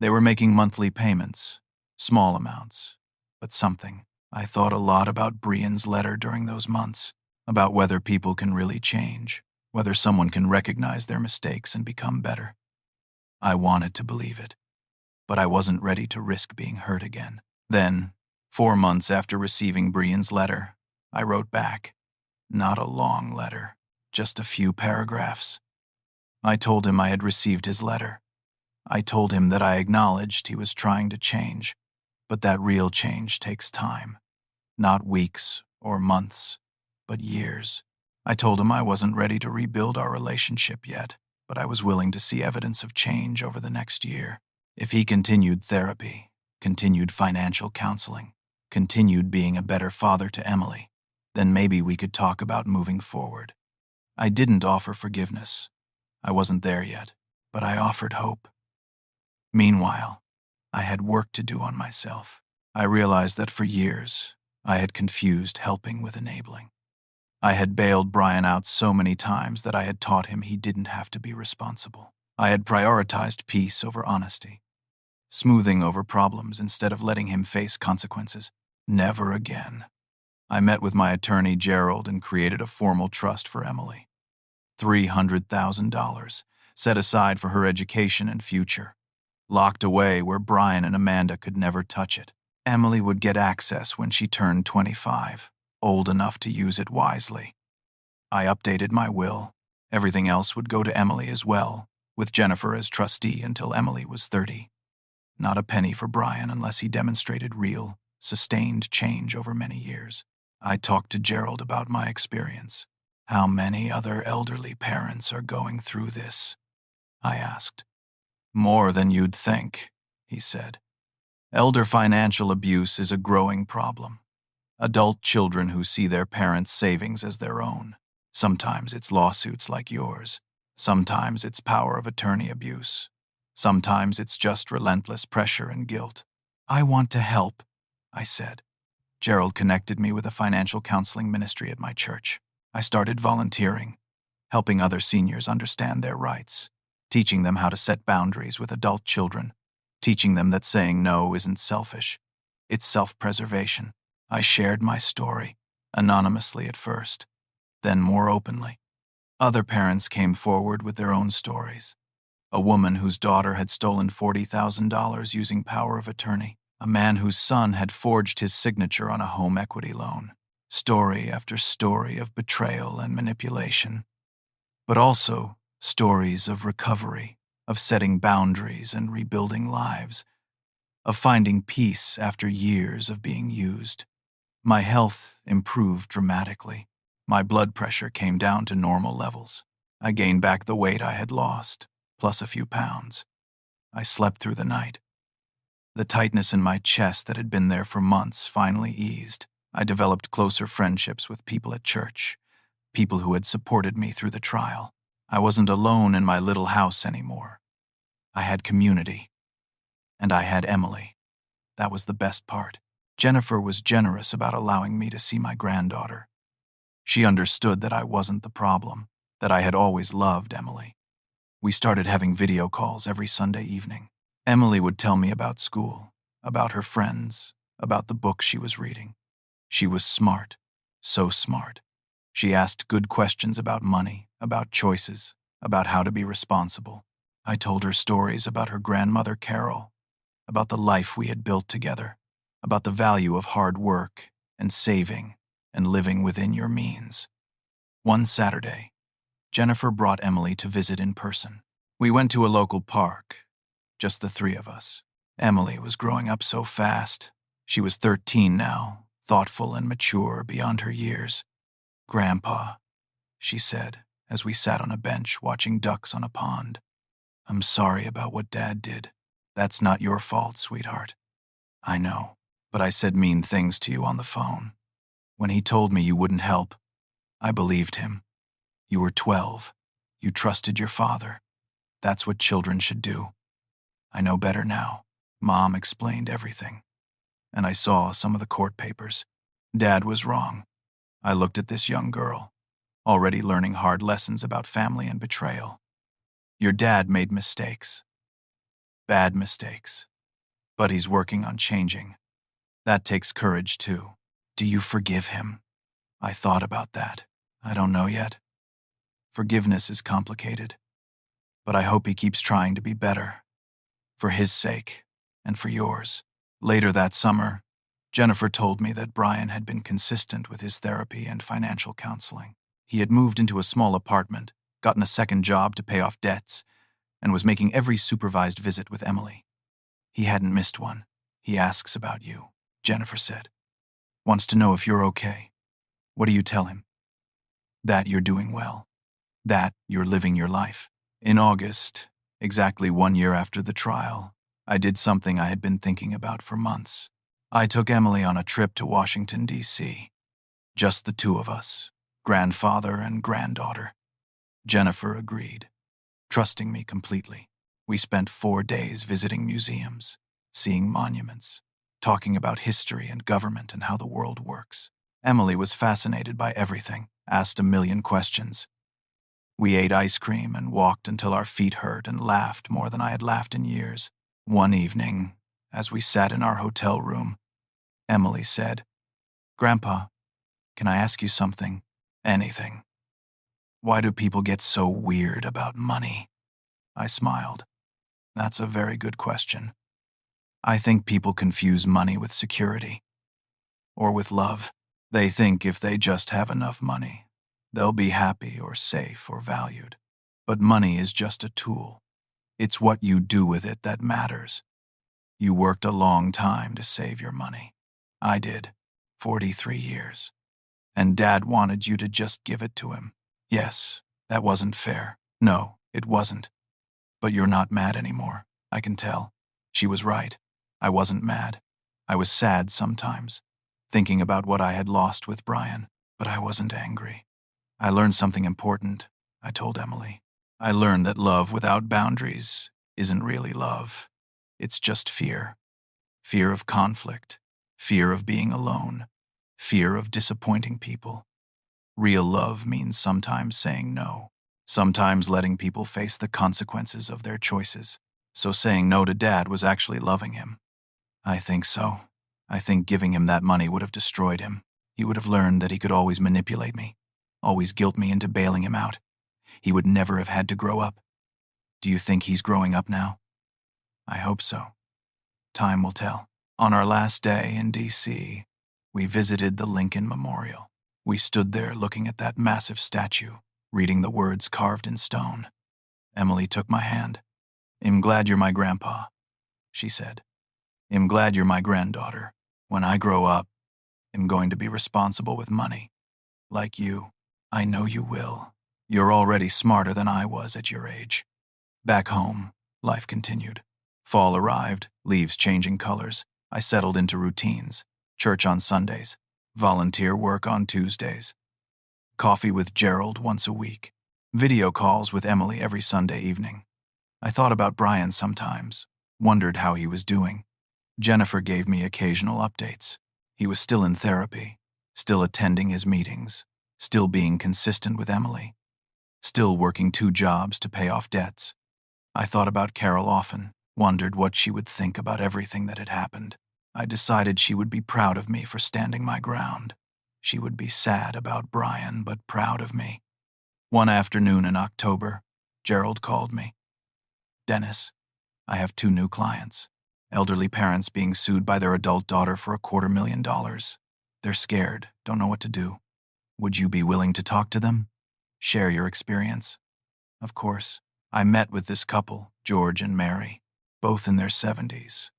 They were making monthly payments, small amounts, but something. I thought a lot about Brian's letter during those months, about whether people can really change, whether someone can recognize their mistakes and become better. I wanted to believe it, but I wasn't ready to risk being hurt again. Then, 4 months after receiving Brian's letter, I wrote back. Not a long letter, just a few paragraphs. I told him I had received his letter. I told him that I acknowledged he was trying to change, but that real change takes time. Not weeks or months, but years. I told him I wasn't ready to rebuild our relationship yet, but I was willing to see evidence of change over the next year. If he continued therapy, continued financial counseling, continued being a better father to Emily, then maybe we could talk about moving forward. I didn't offer forgiveness. I wasn't there yet, but I offered hope. Meanwhile, I had work to do on myself. I realized that for years, I had confused helping with enabling. I had bailed Brian out so many times that I had taught him he didn't have to be responsible. I had prioritized peace over honesty, smoothing over problems instead of letting him face consequences. Never again. I met with my attorney, Gerald, and created a formal trust for Emily. $300,000, set aside for her education and future, locked away where Brian and Amanda could never touch it. Emily would get access when she turned 25, old enough to use it wisely. I updated my will. Everything else would go to Emily as well, with Jennifer as trustee until Emily was 30. Not a penny for Brian unless he demonstrated real, sustained change over many years. I talked to Gerald about my experience. How many other elderly parents are going through this? I asked. More than you'd think, he said. Elder financial abuse is a growing problem. Adult children who see their parents' savings as their own. Sometimes it's lawsuits like yours. Sometimes it's power of attorney abuse. Sometimes it's just relentless pressure and guilt. I want to help, I said. Gerald connected me with a financial counseling ministry at my church. I started volunteering, helping other seniors understand their rights, teaching them how to set boundaries with adult children, teaching them that saying no isn't selfish. It's self-preservation. I shared my story, anonymously at first, then more openly. Other parents came forward with their own stories. A woman whose daughter had stolen $40,000 using power of attorney. A man whose son had forged his signature on a home equity loan. Story after story of betrayal and manipulation. But also stories of recovery, of setting boundaries and rebuilding lives, of finding peace after years of being used. My health improved dramatically. My blood pressure came down to normal levels. I gained back the weight I had lost, plus a few pounds. I slept through the night. The tightness in my chest that had been there for months finally eased. I developed closer friendships with people at church, people who had supported me through the trial. I wasn't alone in my little house anymore. I had community. And I had Emily. That was the best part. Jennifer was generous about allowing me to see my granddaughter. She understood that I wasn't the problem, that I had always loved Emily. We started having video calls every Sunday evening. Emily would tell me about school, about her friends, about the book she was reading. She was smart, so smart. She asked good questions about money, about choices, about how to be responsible. I told her stories about her grandmother Carol, about the life we had built together, about the value of hard work and saving and living within your means. One Saturday, Jennifer brought Emily to visit in person. We went to a local park, just the three of us. Emily was growing up so fast. She was 13 now, thoughtful and mature beyond her years. "Grandpa," she said, as we sat on a bench watching ducks on a pond. "I'm sorry about what Dad did. That's not your fault, sweetheart. I know, but I said mean things to you on the phone. When he told me you wouldn't help, I believed him. You were 12. You trusted your father. That's what children should do. I know better now." Mom explained everything. And I saw some of the court papers. Dad was wrong. I looked at this young girl, already learning hard lessons about family and betrayal. Your dad made mistakes. Bad mistakes. But he's working on changing. That takes courage, too. Do you forgive him? I thought about that. I don't know yet. Forgiveness is complicated. But I hope he keeps trying to be better. For his sake, and for yours. Later that summer, Jennifer told me that Brian had been consistent with his therapy and financial counseling. He had moved into a small apartment, gotten a second job to pay off debts, and was making every supervised visit with Emily. He hadn't missed one. "He asks about you," Jennifer said. "Wants to know if you're okay." "What do you tell him?" "That you're doing well. That you're living your life." In August, exactly 1 year after the trial, I did something I had been thinking about for months. I took Emily on a trip to Washington, D.C. Just the two of us, grandfather and granddaughter. Jennifer agreed, trusting me completely. We spent 4 days visiting museums, seeing monuments, talking about history and government and how the world works. Emily was fascinated by everything, asked a million questions. We ate ice cream and walked until our feet hurt and laughed more than I had laughed in years. One evening, as we sat in our hotel room, Emily said, "Grandpa, can I ask you something? Anything. Why do people get so weird about money?" I smiled. "That's a very good question. I think people confuse money with security. Or with love. They think if they just have enough money, they'll be happy or safe or valued. But money is just a tool. It's what you do with it that matters. You worked a long time to save your money. I did. 43 years. And Dad wanted you to just give it to him. Yes, that wasn't fair. No, it wasn't. But you're not mad anymore. I can tell. She was right. I wasn't mad. I was sad sometimes, thinking about what I had lost with Brian, but I wasn't angry. I learned something important, I told Emily. I learned that love without boundaries isn't really love. It's just fear. Fear of conflict. Fear of being alone. Fear of disappointing people. Real love means sometimes saying no. Sometimes letting people face the consequences of their choices. So saying no to Dad was actually loving him. I think so. I think giving him that money would have destroyed him. He would have learned that he could always manipulate me, always guilt me into bailing him out. He would never have had to grow up. Do you think he's growing up now? I hope so. Time will tell. On our last day in D.C., we visited the Lincoln Memorial. We stood there looking at that massive statue, reading the words carved in stone. Emily took my hand. "I'm glad you're my grandpa," she said. "I'm glad you're my granddaughter. When I grow up, I'm going to be responsible with money. Like you. I know you will. You're already smarter than I was at your age." Back home, life continued. Fall arrived, leaves changing colors. I settled into routines. Church on Sundays. Volunteer work on Tuesdays. Coffee with Gerald once a week. Video calls with Emily every Sunday evening. I thought about Brian sometimes, wondered how he was doing. Jennifer gave me occasional updates. He was still in therapy, still attending his meetings, still being consistent with Emily, still working 2 jobs to pay off debts. I thought about Carol often, wondered what she would think about everything that had happened. I decided she would be proud of me for standing my ground. She would be sad about Brian, but proud of me. One afternoon in October, Gerald called me. "Dennis, I have 2 new clients. Elderly parents being sued by their adult daughter for $250,000. They're scared, don't know what to do. Would you be willing to talk to them? Share your experience?" Of course. I met with this couple, George and Mary, both in their 70s.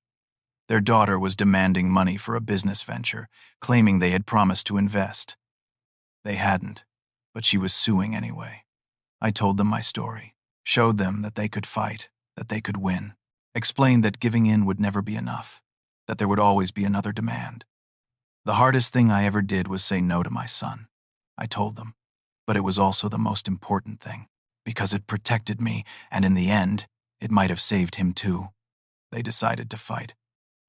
Their daughter was demanding money for a business venture, claiming they had promised to invest. They hadn't, but she was suing anyway. I told them my story, showed them that they could fight, that they could win, explained that giving in would never be enough, that there would always be another demand. The hardest thing I ever did was say no to my son, I told them, but it was also the most important thing, because it protected me, and in the end, it might have saved him too. They decided to fight.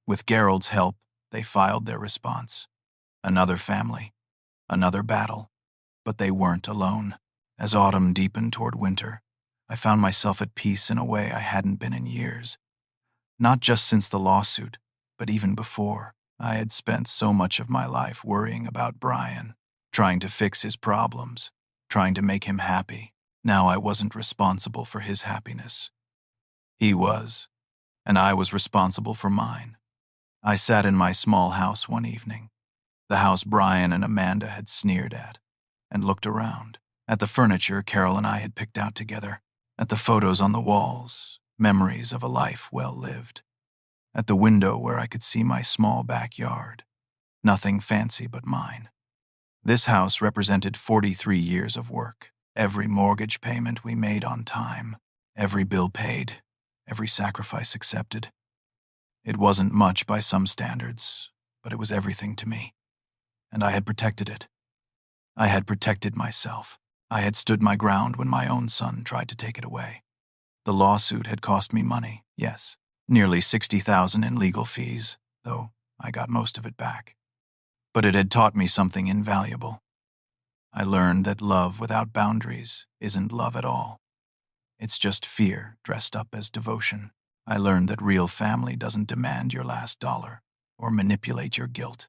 With Gerald's help, they filed their response. Another family, another battle, but they weren't alone. As autumn deepened toward winter, I found myself at peace in a way I hadn't been in years. Not just since the lawsuit, but even before. I had spent so much of my life worrying about Brian, trying to fix his problems, trying to make him happy. Now I wasn't responsible for his happiness. He was, and I was responsible for mine. I sat in my small house one evening, the house Brian and Amanda had sneered at, and looked around, at the furniture Carol and I had picked out together, at the photos on the walls, memories of a life well lived, at the window where I could see my small backyard, nothing fancy but mine. This house represented 43 years of work, every mortgage payment we made on time, every bill paid, every sacrifice accepted. It wasn't much by some standards, but it was everything to me, and I had protected it. I had protected myself. I had stood my ground when my own son tried to take it away. The lawsuit had cost me money, yes, nearly $60,000 in legal fees, though I got most of it back. But it had taught me something invaluable. I learned that love without boundaries isn't love at all. It's just fear dressed up as devotion. I learned that real family doesn't demand your last dollar or manipulate your guilt.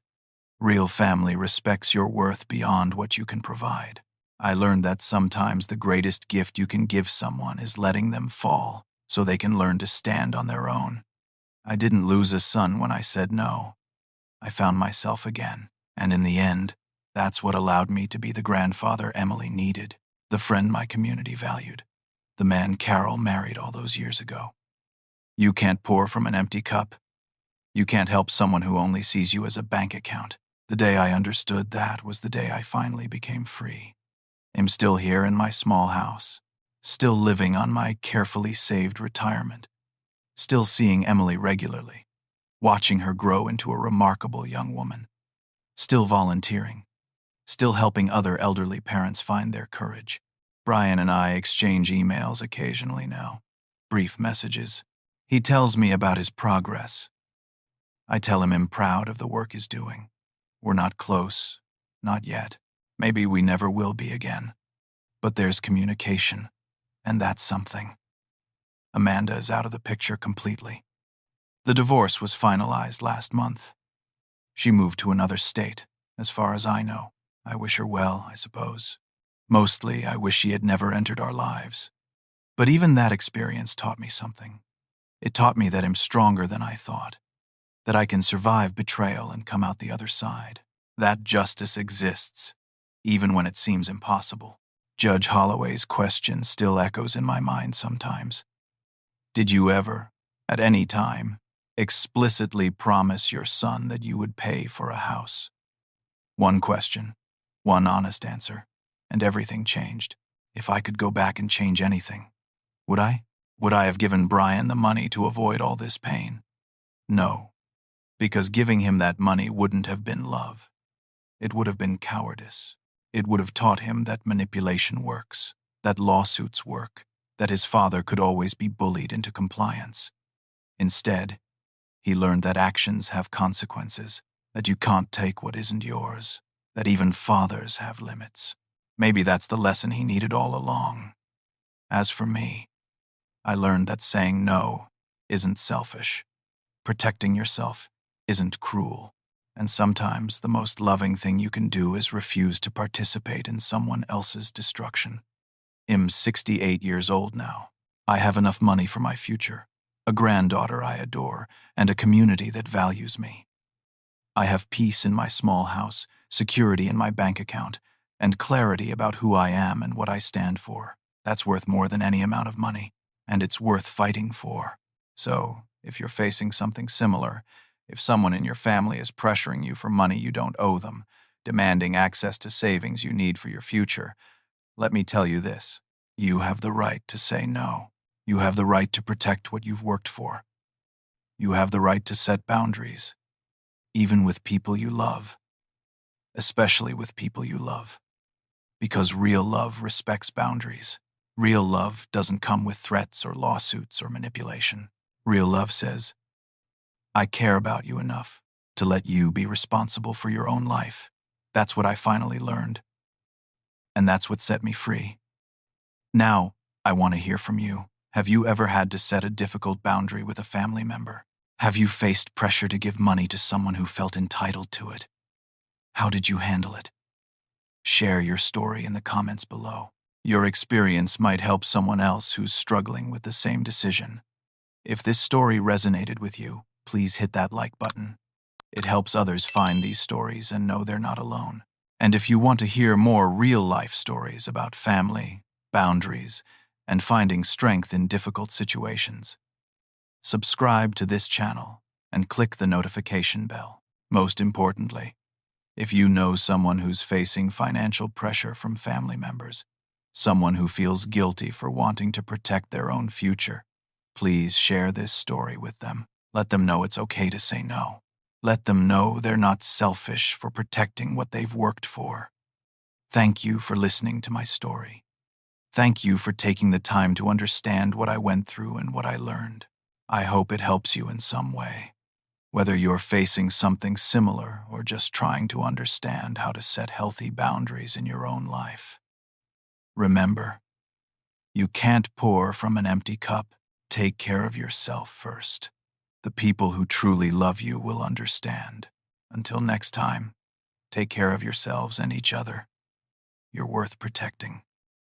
Real family respects your worth beyond what you can provide. I learned that sometimes the greatest gift you can give someone is letting them fall so they can learn to stand on their own. I didn't lose a son when I said no. I found myself again, and in the end, that's what allowed me to be the grandfather Emily needed, the friend my community valued, the man Carol married all those years ago. You can't pour from an empty cup. You can't help someone who only sees you as a bank account. The day I understood that was the day I finally became free. I'm still here in my small house, still living on my carefully saved retirement, still seeing Emily regularly, watching her grow into a remarkable young woman, still volunteering, still helping other elderly parents find their courage. Brian and I exchange emails occasionally now, brief messages. He tells me about his progress. I tell him I'm proud of the work he's doing. We're not close, not yet. Maybe we never will be again. But there's communication, and that's something. Amanda is out of the picture completely. The divorce was finalized last month. She moved to another state, as far as I know. I wish her well, I suppose. Mostly, I wish she had never entered our lives. But even that experience taught me something. It taught me that I'm stronger than I thought, that I can survive betrayal and come out the other side, that justice exists, even when it seems impossible. Judge Holloway's question still echoes in my mind sometimes. Did you ever, at any time, explicitly promise your son that you would pay for a house? One question, one honest answer, and everything changed. If I could go back and change anything, would I? Would I have given Brian the money to avoid all this pain? No, because giving him that money wouldn't have been love. It would have been cowardice. It would have taught him that manipulation works, that lawsuits work, that his father could always be bullied into compliance. Instead, he learned that actions have consequences, that you can't take what isn't yours, that even fathers have limits. Maybe that's the lesson he needed all along. As for me, I learned that saying no isn't selfish. Protecting yourself isn't cruel. And sometimes the most loving thing you can do is refuse to participate in someone else's destruction. I'm 68 years old now. I have enough money for my future, a granddaughter I adore, and a community that values me. I have peace in my small house, security in my bank account, and clarity about who I am and what I stand for. That's worth more than any amount of money, and it's worth fighting for. So, if you're facing something similar, if someone in your family is pressuring you for money you don't owe them, demanding access to savings you need for your future, let me tell you this. You have the right to say no. You have the right to protect what you've worked for. You have the right to set boundaries, even with people you love, especially with people you love. Because real love respects boundaries. Real love doesn't come with threats or lawsuits or manipulation. Real love says, I care about you enough to let you be responsible for your own life. That's what I finally learned. And that's what set me free. Now, I want to hear from you. Have you ever had to set a difficult boundary with a family member? Have you faced pressure to give money to someone who felt entitled to it? How did you handle it? Share your story in the comments below. Your experience might help someone else who's struggling with the same decision. If this story resonated with you, please hit that like button. It helps others find these stories and know they're not alone. And if you want to hear more real-life stories about family, boundaries, and finding strength in difficult situations, subscribe to this channel and click the notification bell. Most importantly, if you know someone who's facing financial pressure from family members, someone who feels guilty for wanting to protect their own future, please share this story with them. Let them know it's okay to say no. Let them know they're not selfish for protecting what they've worked for. Thank you for listening to my story. Thank you for taking the time to understand what I went through and what I learned. I hope it helps you in some way, whether you're facing something similar or just trying to understand how to set healthy boundaries in your own life. Remember, you can't pour from an empty cup. Take care of yourself first. The people who truly love you will understand. Until next time, take care of yourselves and each other. You're worth protecting.